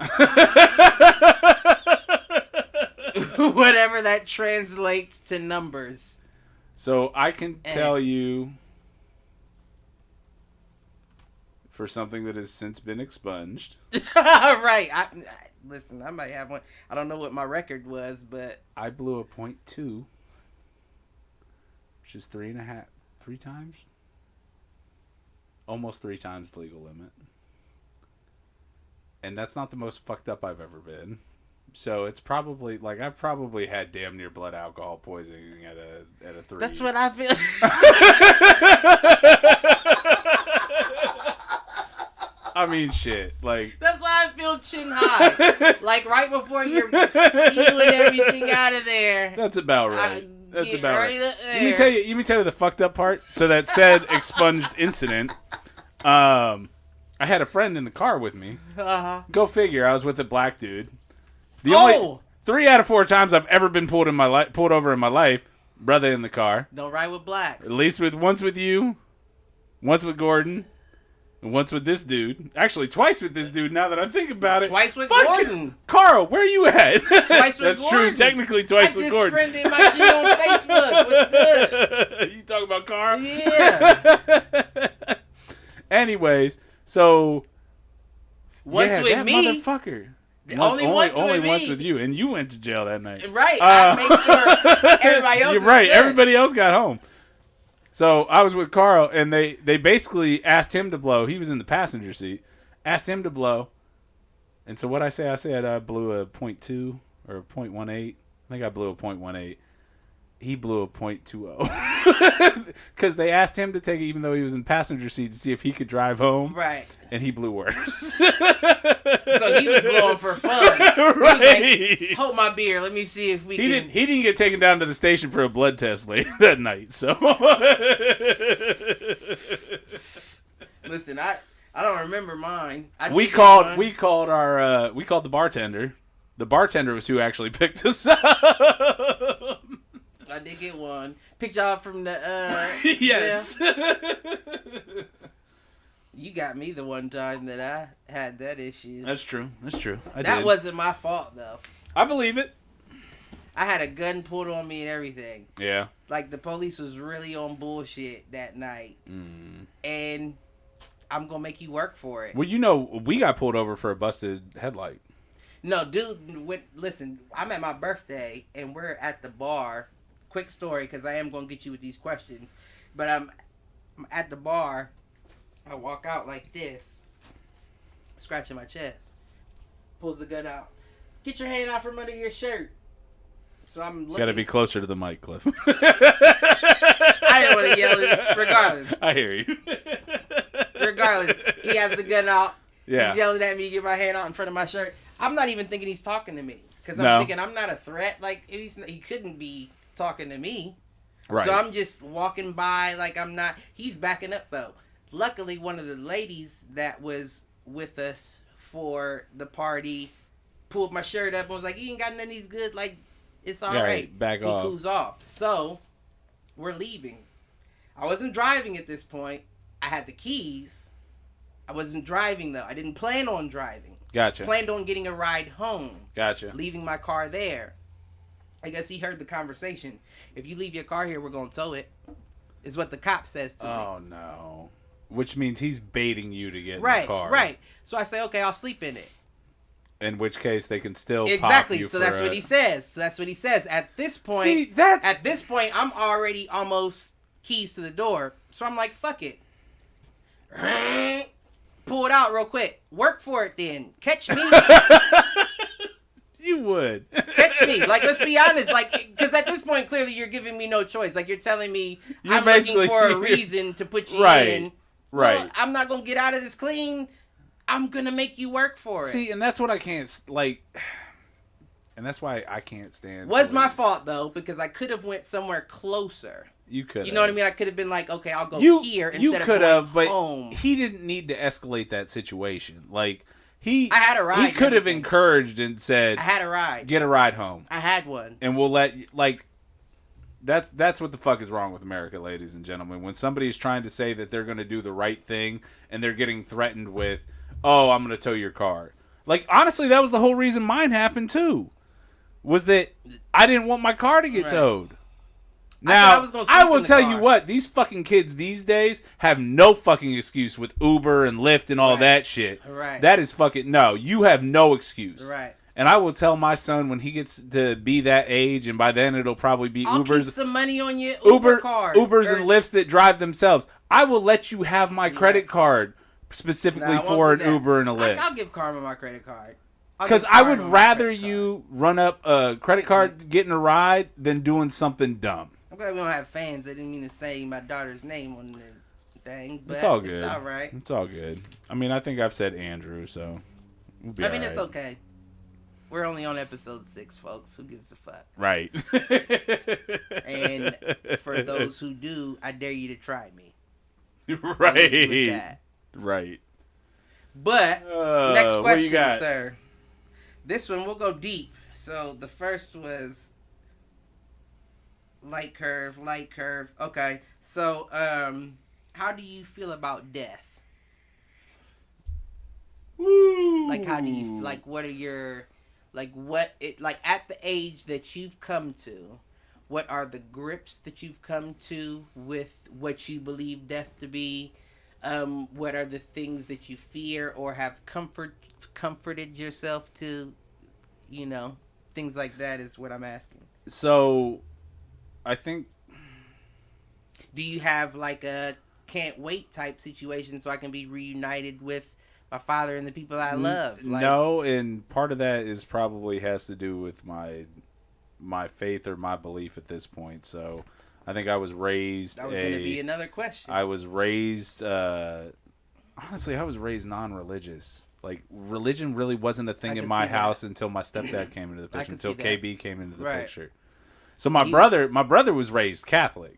Whatever that translates to numbers. So I can tell you, for something that has since been expunged. Right. Listen, I might have one. I don't know what my record was, but I blew a .2, which is 3 times? Almost 3 times the legal limit. And that's not the most fucked up I've ever been. So it's probably I've probably had damn near blood alcohol poisoning at a 3. That's what I feel. I mean, shit. That's why I feel chin high. Right before you're spewing everything out of there. That's about right. That's about right. Let me tell you the fucked up part. So that said expunged incident. I had a friend in the car with me. Uh-huh. Go figure. I was with a black dude. The only 3 out of 4 times I've ever been pulled over in my life, brother in the car. Don't ride with blacks. At least once with you, once with Gordon, and once with this dude. Actually, twice with this dude. Now that I think about it. Twice with Gordon. Carl, where are you at? Twice with That's Gordon. True. Technically, twice with Gordon. I just friended my G on Facebook. What's good? You talking about Carl? Yeah. Anyways, so once with that me, motherfucker. Only once with you, and you went to jail that night. Right. I made sure everybody else. You're right. Good. Everybody else got home. So I was with Carl, and they basically asked him to blow. He was in the passenger seat, Asked him to blow. And so what I said I blew a 0.2 or a 0.18. I think I blew a 0.18. He blew a 0.20. Because they asked him to take it even though he was in passenger seat to see if he could drive home. Right. And he blew worse. So he was blowing for fun. Right. He was like, hold my beer. Let me see if we can. He didn't get taken down to the station for a blood test late that night. So. Listen, I don't remember mine. We called the bartender. The bartender was who actually picked us up. I did get one. Picked y'all from the yes. Yeah. You got me the one time that I had that issue. That's true. That wasn't my fault though. I believe it. I had a gun pulled on me and everything. Yeah. Like the police was really on bullshit that night. And I'm gonna make you work for it. Well, we got pulled over for a busted headlight. No, dude, listen, I'm at my birthday, and we're at the bar. Quick story, because I am going to get you with these questions. But I'm at the bar. I walk out like this, scratching my chest. Pulls the gun out. Get your hand out from under your shirt. So I'm looking. Got to be closer to the mic, Cliff. I didn't want to yell it, regardless. I hear you. Regardless, he has the gun out. Yeah. He's yelling at me, get my hand out in front of my shirt. I'm not even thinking he's talking to me. Because I'm thinking I'm not a threat. Like, he couldn't be talking to me. Right. So I'm just walking by like I'm not. He's backing up, though. Luckily, one of the ladies that was with us for the party pulled my shirt up and was like, you ain't got none of these good. Like, it's all right. Back off. He cools off. So, we're leaving. I wasn't driving at this point. I had the keys. I wasn't driving, though. I didn't plan on driving. Gotcha. Planned on getting a ride home. Gotcha. Leaving my car there. I guess he heard the conversation. If you leave your car here, we're going to tow it. Is what the cop says to me. Oh, no. Which means he's baiting you to get in the car. Right. So I say, okay, I'll sleep in it. In which case, they can still exactly. Pop you So that's what he says. At this point, I'm already almost keys to the door. So I'm like, fuck it. Pull it out real quick. Work for it then. Catch me. You would. Catch me. Like, let's be honest. Like, because at this point, clearly you're giving me no choice. Like, you're telling me I'm looking for a reason to put you in. Right. Well, I'm not going to get out of this clean. I'm going to make you work for it. See, and that's what I can't, like... And that's why I can't stand Was my fault, though, because I could have went somewhere closer. You could. You know what I mean? I could have been like, okay, I'll go here instead of going home. But he didn't need to escalate that situation. Like, I had a ride. He could have encouraged and said, I had a ride. Get a ride home. I had one. And we'll let, like, that's what the fuck is wrong with America, ladies and gentlemen. When somebody's trying to say that they're going to do the right thing and they're getting threatened with, oh, I'm going to tow your car. Like, honestly, that was the whole reason mine happened, too. Was that I didn't want my car to get towed. Now, I will tell you what, these fucking kids these days have no fucking excuse with Uber and Lyft and all that shit. Right. That is fucking, no, you have no excuse. Right. And I will tell my son when he gets to be that age, and by then it'll probably be I'll Ubers. Keep some money on your Uber card. Ubers and Lyfts that drive themselves. I will let you have my credit card specifically for an Uber and a Lyft. I'll give Karma my credit card. Because I would rather you run up a credit card getting a ride than doing something dumb. I'm glad we don't have fans. I didn't mean to say my daughter's name on the thing. But it's all good. It's all right. It's all good. I mean, I think I've said Andrew, so we'll be it's okay. We're only on episode 6, folks. Who gives a fuck? Right. And for those who do, I dare you to try me. Right. Right. But next question, sir. This one, we'll go deep. So the first was light curve. Okay. So, how do you feel about death? Woo. Like, how do you, like, what are your, like, at the age that you've come to, what are the grips that you've come to with what you believe death to be? What are the things that you fear or have comforted yourself to, things like that is what I'm asking. So, I think... Do you have like a can't wait type situation so I can be reunited with my father and the people I love. Like, no, and part of that is probably has to do with my faith or my belief at this point. So I think I was raised. That was going to be another question. I was raised. Honestly, I was raised non-religious. Like, religion really wasn't a thing in my house until my stepdad came into the picture, until KB came into the picture. So my brother was raised Catholic.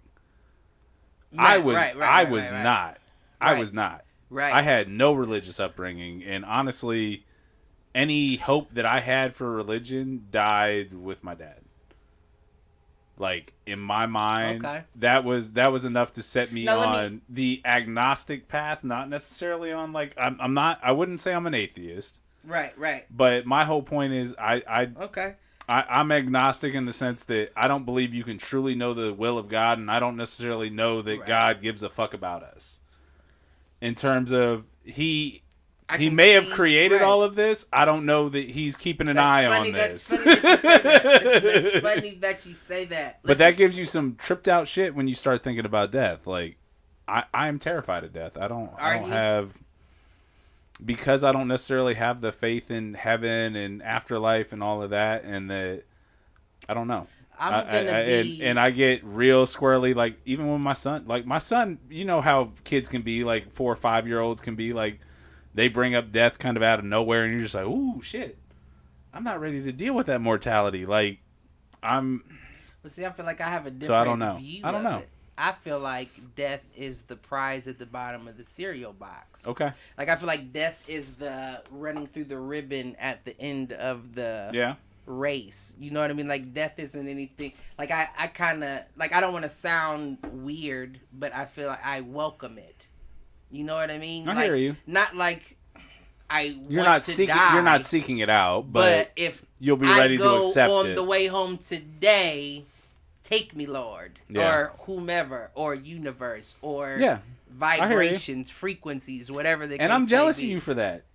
I was not. I was not. Right. I had no religious upbringing, and honestly, any hope that I had for religion died with my dad. Like, in my mind, that was enough to set me on the agnostic path, not necessarily on, like, I wouldn't say I'm an atheist. Right. But my whole point is I'm agnostic in the sense that I don't believe you can truly know the will of God, and I don't necessarily know that God gives a fuck about us. In terms of, he may have created all of this. I don't know that he's keeping an eye on this. That's funny that you say that. Listen. But that gives you some tripped out shit when you start thinking about death. Like, I am terrified of death. I don't have, because I don't necessarily have the faith in heaven and afterlife and all of that, and that, I don't know. And I get real squirrely, like, even when my son, you know how kids can be, like 4 or 5 year olds can be, like, they bring up death kind of out of nowhere, and you're just like, ooh, shit. I'm not ready to deal with that mortality. Like, But see, I feel like I have a different so I don't know. view I don't know. of it. I feel like death is the prize at the bottom of the cereal box. Okay. Like, I feel like death is the running through the ribbon at the end of the race. You know what I mean? Like, death isn't anything. Like, I kind of, like, I don't want to sound weird, but I feel like I welcome it. You know what I mean? I hear you. Not like you're not seeking it out, but if you'll be ready to accept it. On the way home today, take me, Lord, or whomever, or universe, or vibrations, frequencies, whatever the case and I'm jealous of you for that.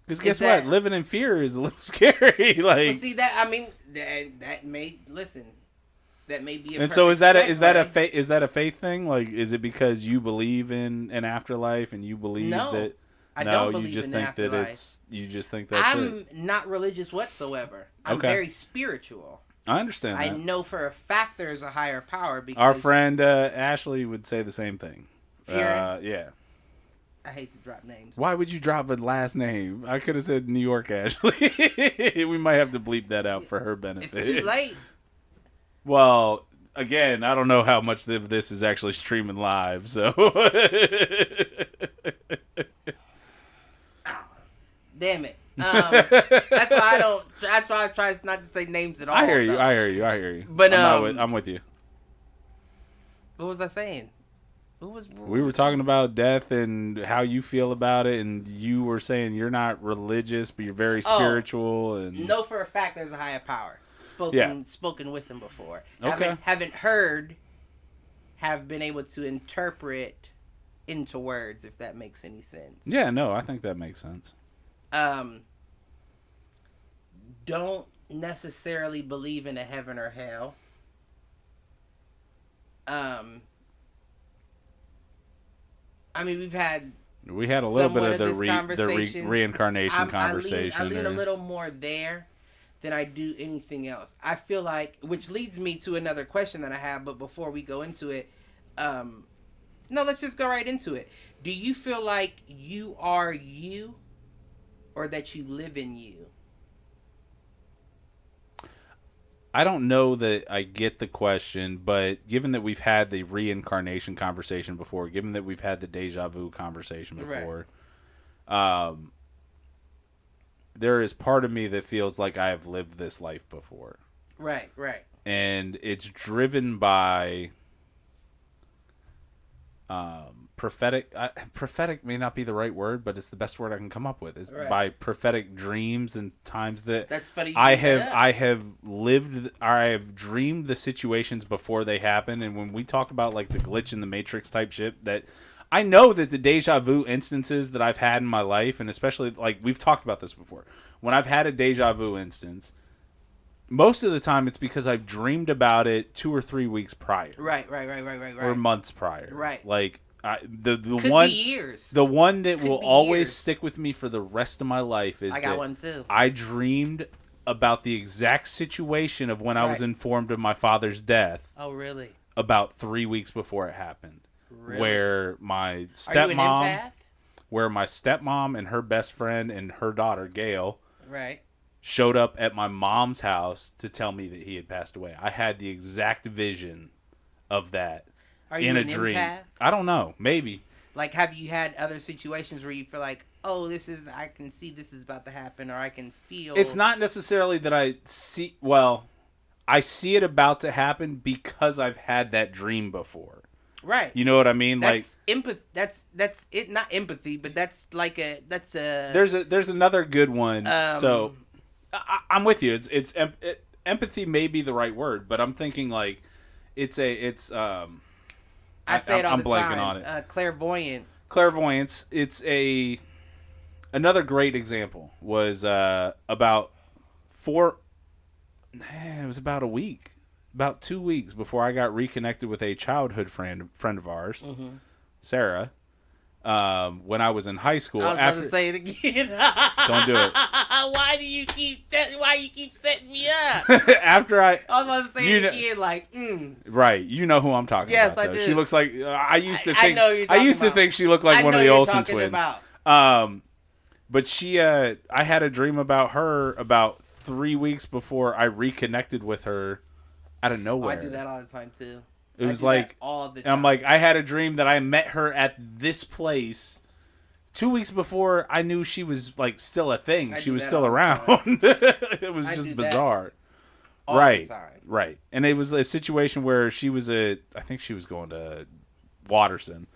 Because guess what? Living in fear is a little scary. Like, well, see that? I mean, that may listen. That may be a and so is that a faith thing? Like, is it because you believe in an afterlife and you believe that? I don't believe you just in think afterlife. that it's. You just think that's I'm not religious whatsoever. I'm very spiritual. I understand that. I know for a fact there's a higher power. Because our friend Ashley would say the same thing. Yeah. I hate to drop names. Why would you drop a last name? I could have said New York Ashley. We might have to bleep that out for her benefit. It's too late. Well, again, I don't know how much of this is actually streaming live, so. Damn it. That's why I try not to say names at all. I hear you. But I'm with you. What was I saying? We were talking about death and how you feel about it, and you were saying you're not religious, but you're very spiritual. And know for a fact there's a higher power. Spoken with him before. Okay. Haven't heard. Have been able to interpret into words, if that makes any sense. Yeah, no, I think that makes sense. Don't necessarily believe in a heaven or hell. I mean, we had a little bit of the reincarnation conversation. I lean a little more there than I do anything else. I feel like, which leads me to another question that I have, but before we go into it, no, let's just go right into it. Do you feel like you are you, or that you live in you? I don't know that I get the question, but given that we've had the reincarnation conversation before, given that we've had the deja vu conversation before, there is part of me that feels like I have lived this life before. Right. And it's driven by prophetic. Prophetic may not be the right word, but it's the best word I can come up with. It's by prophetic dreams and times that that's funny. I have dreamed the situations before they happen. And when we talk about like the glitch in the Matrix type shit, that I know that the deja vu instances that I've had in my life, and especially like we've talked about this before, when I've had a deja vu instance, most of the time it's because I've dreamed about it 2 or 3 weeks prior. Right. Or months prior. Right. Like The Could one be years. the one that Could will be always years. stick with me for the rest of my life is I got that one too. I dreamed about the exact situation of when I was Right. informed of my father's death Oh, really? about 3 weeks before it happened. Really? Where my Are you an stepmom, empath? where my stepmom and her best friend and her daughter Gail Right. showed up at my mom's house to tell me that he had passed away. I had the exact vision of that Are you in a an dream. empath? I don't know, maybe. Like, have you had other situations where you feel like, oh, I can see this is about to happen, or I can feel. It's not necessarily that I see. Well, I see it about to happen because I've had that dream before. Right. You know what I mean? That's empathy. That's it. Not empathy, but that's a. There's another good one. So I'm with you. Empathy may be the right word, but I'm thinking like I say it all I'm the blanking time. On it. Clairvoyance. It's another great example was about a week. About 2 weeks before I got reconnected with a childhood friend of ours, Sarah, when I was in high school. I was about to say it again. Don't do it. Why you keep setting me up? After I was about to say it again, like, Right, you know who I'm talking about. Yes, I do. She looks like I used to think. I know you're talking I used to about. think she looked like one of the Olsen twins. About. But she, I had a dream about her about 3 weeks before I reconnected with her. Out of nowhere. I do that all the time too. It was like all the time. And I'm like, I had a dream that I met her at this place 2 weeks before I knew she was like still a thing. She was still around. It was just bizarre. Right. The time. Right. And it was a situation where I think she was going to Watterson.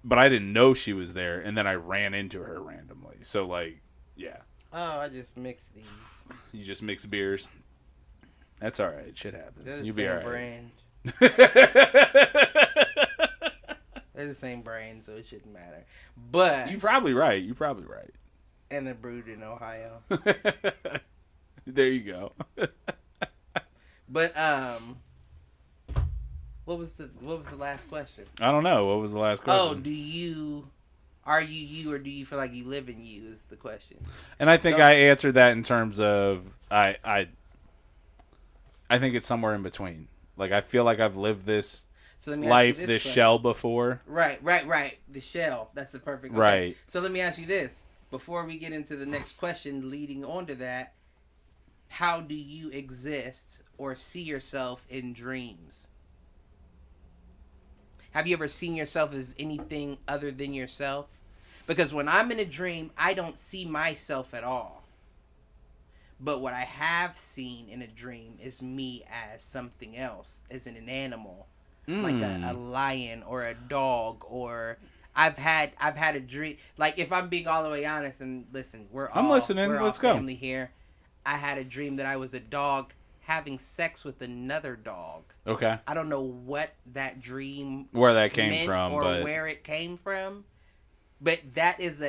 But I didn't know she was there, and then I ran into her randomly. So like, yeah. Oh, I just mixed these. You just mix beers. That's all right. Shit happens. They're the You'll same be all right. brand. They're the same brand, so it shouldn't matter. But You're probably right. And they're brewed in Ohio. There you go. But what was the last question? I don't know. What was the last question? Oh, are you or do you feel like you live in you is the question. And I think I answered that in terms of I think it's somewhere in between. Like, I feel like I've lived this life, this shell before. Right. The shell. That's the perfect. Okay. Right. So let me ask you this. Before we get into the next question leading on to that, how do you exist or see yourself in dreams? Have you ever seen yourself as anything other than yourself? Because when I'm in a dream, I don't see myself at all. But what I have seen in a dream is me as something else, as in an animal, like a lion or a dog, or I've had a dream. Like, if I'm being all the way honest, and listen, I'm listening. Let's go. Family here. I had a dream that I was a dog having sex with another dog. Okay. I don't know what that dream where that came from, or but where it came from, but that is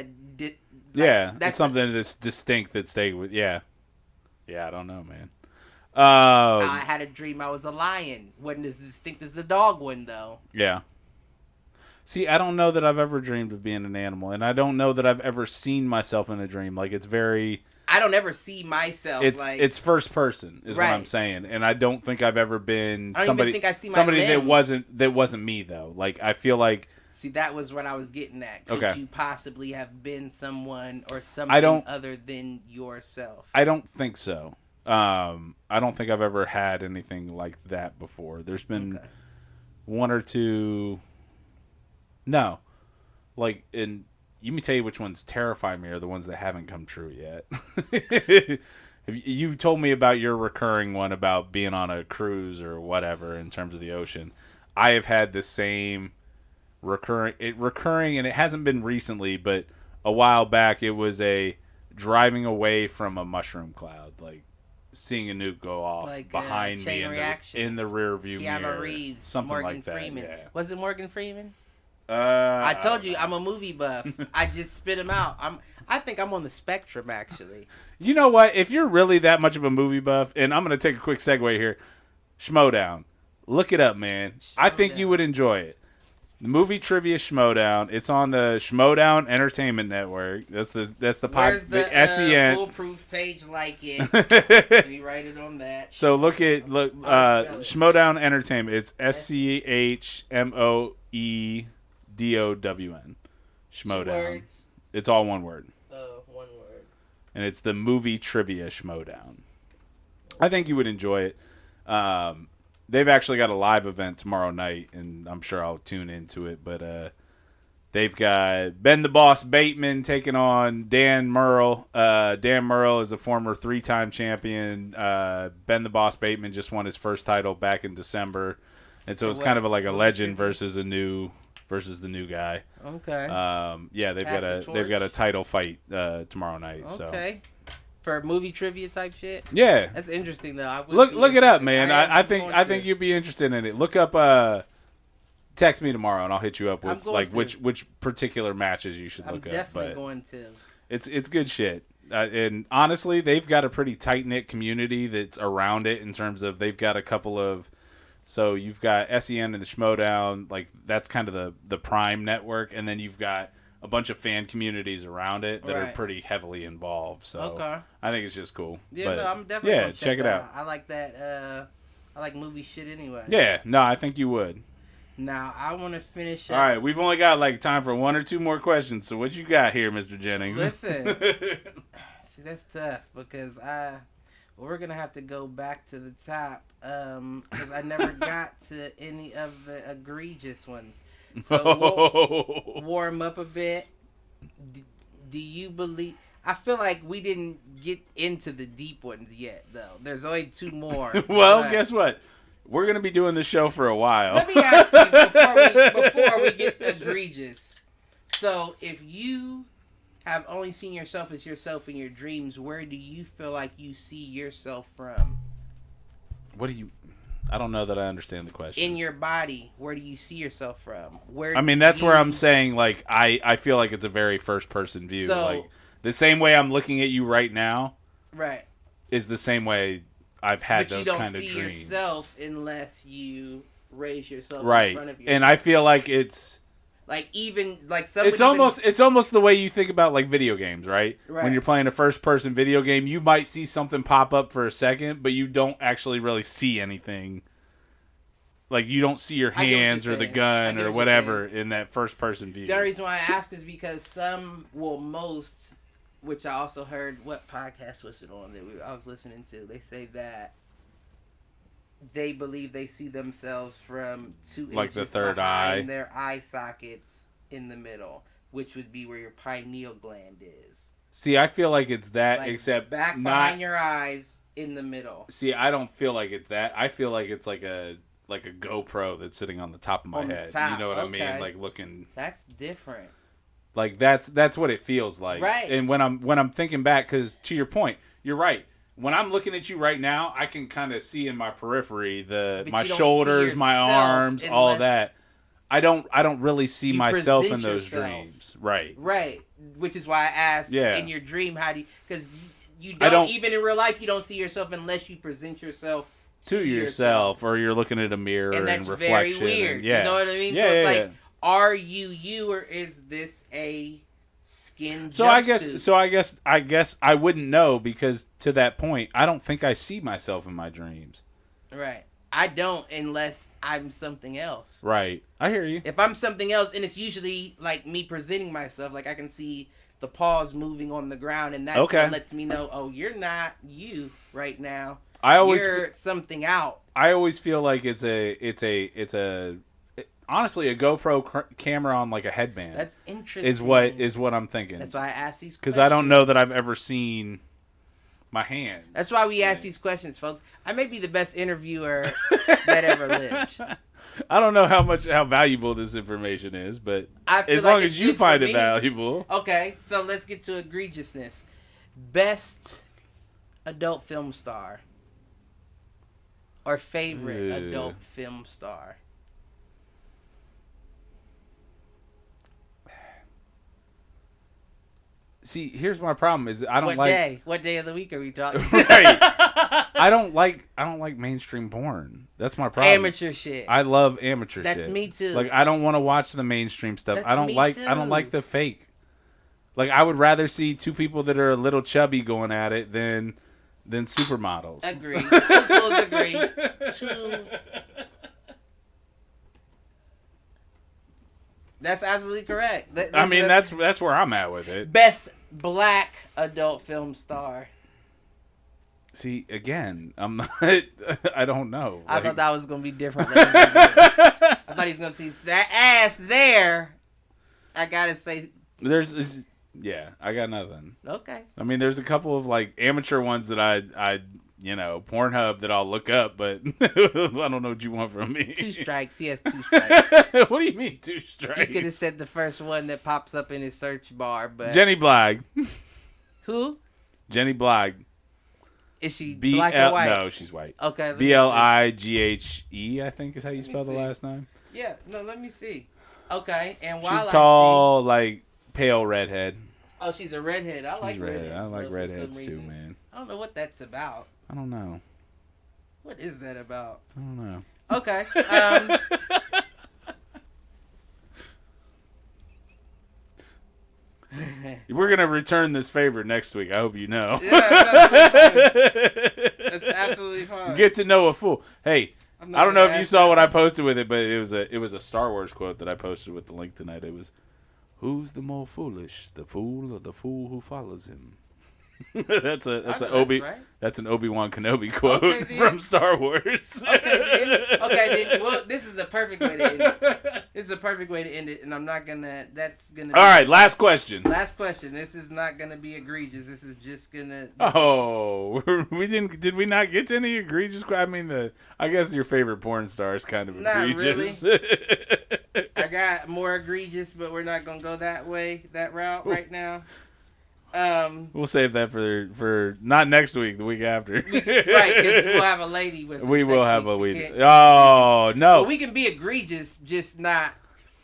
that's something that's distinct that stayed with. Yeah, I don't know, man. I had a dream I was a lion. Wasn't as distinct as the dog one, though. Yeah. See, I don't know that I've ever dreamed of being an animal, and I don't know that I've ever seen myself in a dream. Like, it's very... I don't ever see myself. It's first person, is what I'm saying, and I don't think I've ever been somebody that wasn't me though. Like, I feel like. See, that was what I was getting at. Could you possibly have been someone or something other than yourself? I don't think so. I don't think I've ever had anything like that before. There's been one or two. No, like in. You me tell you which ones terrify me are the ones that haven't come true yet. You told me about your recurring one about being on a cruise or whatever in terms of the ocean. I have had the same recurring, and it hasn't been recently, but a while back it was a driving away from a mushroom cloud, like seeing a nuke go off behind me in the rear view mirror. Keanu Reeves, something Morgan like that. Freeman. Yeah. Was it Morgan Freeman? I told you I'm a movie buff. I just spit him out. I think I'm on the spectrum, actually. You know what? If you're really that much of a movie buff, and I'm going to take a quick segue here, Schmodown. Look it up, man. I think you would enjoy it. The movie Trivia Schmodown. It's on the Schmodown Entertainment Network. That's the Where's the SEN foolproof page like it? Let me write it on that. So look Schmodown Entertainment. It's SCHMOEDOWN. Schmodown. It's all one word. Oh, one word. And it's the movie Trivia Schmodown. I think you would enjoy it. They've actually got a live event tomorrow night, and I'm sure I'll tune into it. But they've got Ben the Boss Bateman taking on Dan Murrell. Dan Murrell is a former 3-time champion. Ben the Boss Bateman just won his first title back in December, and so it's kind of like a legend versus the new guy. Okay. Yeah, they've got a title fight tomorrow night. Okay. So. For movie trivia type shit. Yeah, that's interesting though. Look it up, man. I think you'd be interested in it. Look up. Text me tomorrow and I'll hit you up with which particular matches you should look up. I'm definitely going to. It's good shit. And honestly, they've got a pretty tight knit community that's around it in terms of they've got a couple of. So you've got SEN and the Schmodown, like that's kind of the prime network, and then you've got a bunch of fan communities around it that are pretty heavily involved. So I think it's just cool. Yeah, no, I'm definitely gonna check it out. I like that. I like movie shit anyway. Yeah, no, I think you would. Now I want to finish up. All right, we've only got like time for 1 or 2 more questions. So what you got here, Mr. Jennings? Listen, see that's tough because we're gonna have to go back to the top because I never got to any of the egregious ones. So we'll warm up a bit. Do you believe? I feel like we didn't get into the deep ones yet, though. There's only 2 more. Well, guess what? We're gonna be doing this show for a while. Let me ask you before we get egregious. So, if you have only seen yourself as yourself in your dreams, where do you feel like you see yourself from? What do you? I don't know that I understand the question. In your body, where do you see yourself from? Where I'm saying, like, I feel like it's a very first-person view. So, like, the same way I'm looking at you right now is the same way I've had those kind of dreams. But you don't see yourself unless you raise yourself in front of yourself. And I feel like it's... Like, even... like it's almost the way you think about, like, video games, right? When you're playing a first-person video game, you might see something pop up for a second, but you don't actually really see anything. Like, you don't see your hands or the gun or whatever in that first-person view. The reason why I ask is because some will which I also heard, what podcast was it on that I was listening to? They say that they believe they see themselves from 2 inches like the third eye, their eye sockets in the middle, which would be where your pineal gland is. See, I feel like it's that, like except back behind your eyes in the middle. See, I don't feel like it's that. I feel like it's like a GoPro that's sitting on the top of my head. You know what I mean? Like looking. That's different. Like that's what it feels like. Right. And when I'm thinking back, because to your point, you're right. When I'm looking at you right now, I can kind of see in my periphery my shoulders, my arms, all that. I don't really see myself in those dreams. Right. Right. Which is why I asked in your dream, how do you, because you don't even in real life, you don't see yourself unless you present yourself to yourself, or you're looking at a mirror and that's reflection. Very weird. You know what I mean? Yeah, so it's like, are you, or is this a skin So jumpsuit? I guess I wouldn't know, because to that point, I don't think I see myself in my dreams. Right. I don't, unless I'm something else. Right. I hear you. If I'm something else, and it's usually like me presenting myself, like I can see the paws moving on the ground, and that's what lets me know, oh, you're not you right now. You're something out. I always feel like it's honestly a GoPro camera on like a headband. That's interesting. Is what I'm thinking. That's why I ask these questions. Because I don't know that I've ever seen my hands. That's why we ask these questions, folks. I may be the best interviewer that ever lived. I don't know how valuable this information is, but as long as you find it valuable. Okay, so let's get to egregiousness. Best adult film star. Or favorite adult film star. See, here's my problem: is I don't What like day? What day of the week are we talking? right. I don't like mainstream porn. That's my problem. Amateur shit. I love amateur shit. That's me too. Like I don't want to watch the mainstream stuff. That's I don't me like too. I don't like the fake. Like I would rather see two people that are a little chubby going at it than supermodels. Agree. Two fools agree. That's absolutely correct. That's where I'm at with it. Best black adult film star. See, again, I'm not. I don't know. I thought that was gonna be different. I thought he was gonna see that ass there. I gotta say, I got nothing. Okay. I mean, there's a couple of like amateur ones that I Pornhub that I'll look up, but I don't know what you want from me. 2 strikes. He has 2 strikes. What do you mean 2 strikes? He could have said the first one that pops up in his search bar, but Jenny Blag. Who? Jenny Blag. Is she black or white? No, she's white. Okay. Blighe, I think is how you spell the last name. Yeah. No, let me see. Okay, and while she's tall, like pale redhead. Oh, she's a redhead. I like redheads. I like redheads too, man. I don't know what that's about. I don't know. What is that about? I don't know. Okay. We're gonna return this favor next week. I hope you know. Yeah, that's absolutely fine. Get to know a fool. Hey, I don't know if you saw what I posted with it, but it was a Star Wars quote that I posted with the link tonight. It was, "Who's the more foolish, the fool or the fool who follows him?" That's an Obi-Wan Kenobi quote from Star Wars. Okay, then. Well, this is a perfect way to end it. This is a perfect way to end it, and I'm not gonna. That's gonna. All right, last question. Last question. This is not gonna be egregious. This is just gonna. We didn't. Did we not get to any egregious? I mean, I guess your favorite porn star is kind of egregious. Not really. I got more egregious, but we're not gonna go that route right now. We'll save that for not next week, the week after. Right, because we'll have a lady with us. We will have a lady. Oh, no. Well, we can be egregious, just not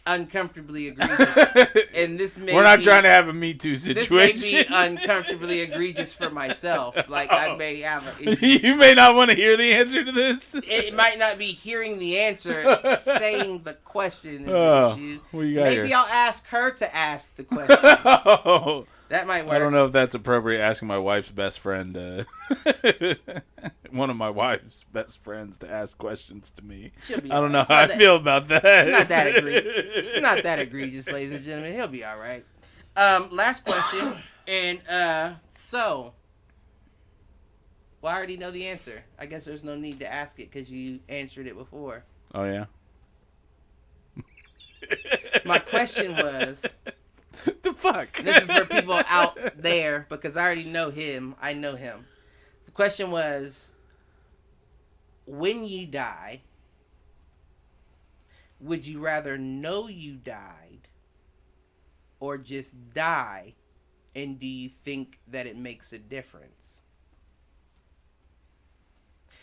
uncomfortably egregious. And we're not trying to have a Me Too situation. This may be uncomfortably egregious for myself. Like, I may have an issue. You may not want to hear the answer to this. It might not be hearing the answer, saying the question is the issue. What you got Maybe here? I'll ask her to ask the question. That might work. I don't know if that's appropriate, asking my wife's best friend, one of my wife's best friends, to ask questions to me. I don't know how I feel about that. It's not that egregious, ladies and gentlemen. He'll be all right. Last question. And well, I already know the answer. I guess there's no need to ask it because you answered it before. Oh, yeah? My question was... The fuck? This is for people out there because I already know him. I know him. The question was, when you die, would you rather know you died or just die? And do you think that it makes a difference?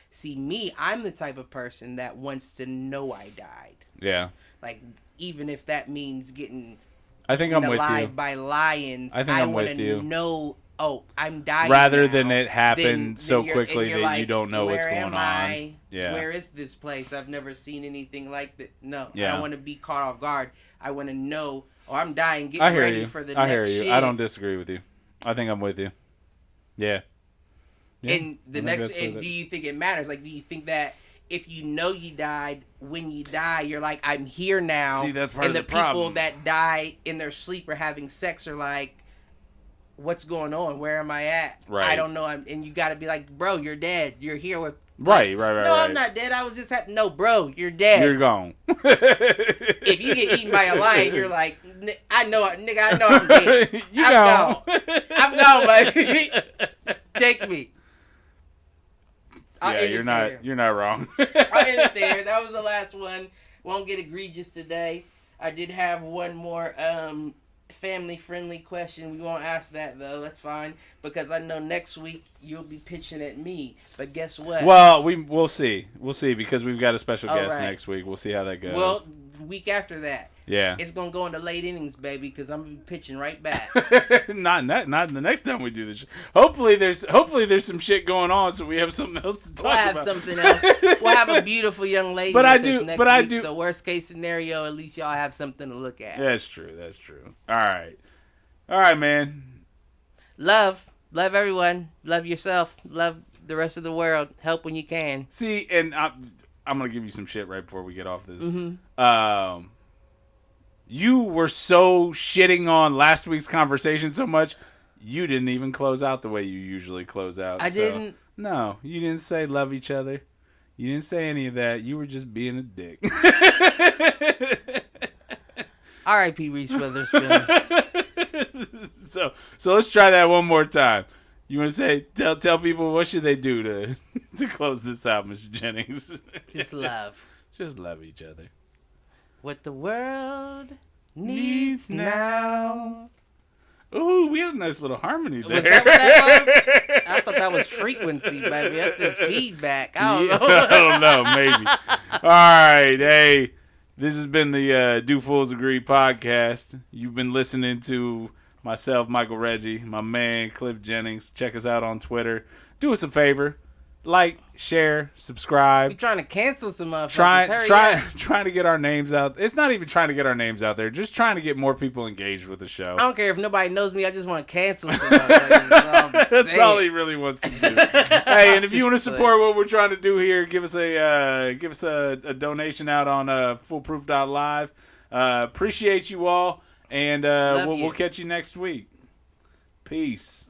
See, me, I'm the type of person that wants to know I died. Yeah. Like, even if that means getting... I think I'm with you. By lions. I think I'm with you. Know, I'm dying. Rather now, than it happen so quickly that like, you don't know what's going on. Yeah. Where is this place? I've never seen anything like that. No. Yeah. I don't want to be caught off guard. I want to know. Oh, I'm dying. Get ready for the next shit. I hear you. I don't disagree with you. I think I'm with you. Yeah. And the next. And do you think it matters? Like, do you think that? If you know you died, when you die, you're like, I'm here now. See, that's part of the problem. people that die in their sleep or having sex are like, what's going on? Where am I at? Right. I don't know. And you got to be like, bro, you're dead. You're here with... Right. No, right. I'm not dead. I was just... No, bro, you're dead. You're gone. If you get eaten by a lion, you're like, I know I'm dead. I'm gone, buddy. Take me. You're not wrong. I'll end it there. That was the last one. Won't get egregious today. I did have one more family-friendly question. We won't ask that, though. That's fine. Because I know next week you'll be pitching at me. But guess what? Well, we'll see. We'll see because we've got a special guest next week. We'll see how that goes. Well, week after that. Yeah. It's gonna go into late innings, baby, because I'm gonna be pitching right back. Not the next time we do this. Hopefully there's some shit going on, so we have something else to talk about. We'll have something else. We'll have a beautiful young lady. But next week, so worst case scenario, at least y'all have something to look at. That's true. All right, man. Love everyone. Love yourself. Love the rest of the world. Help when you can. See, and I'm gonna give you some shit right before we get off this. Mm-hmm. You were so shitting on last week's conversation so much, you didn't even close out the way you usually close out. I didn't. No, you didn't say love each other. You didn't say any of that. You were just being a dick. R.I.P. Reese Witherspoon. So let's try that one more time. You want to say, tell people what should they do to close this out, Mr. Jennings? Just love. Just love each other. What the world needs now. Ooh, we had a nice little harmony there. Was that what that was? I thought that was frequency, baby. That's the feedback. I don't know. I don't know, maybe. All right, hey, this has been the Do Fools Agree podcast. You've been listening to myself, Michael Reggie, my man, Cliff Jennings. Check us out on Twitter. Do us a favor. Like, share, subscribe. We're trying to cancel some motherfuckers. Trying to get our names out. It's not even trying to get our names out there. Just trying to get more people engaged with the show. I don't care if nobody knows me. I just want to cancel some motherfuckers. That's all he really wants to do. Hey, and if you want to support what we're trying to do here, give us a donation out on foolproof.live. Appreciate you all, and we'll catch you next week. Peace.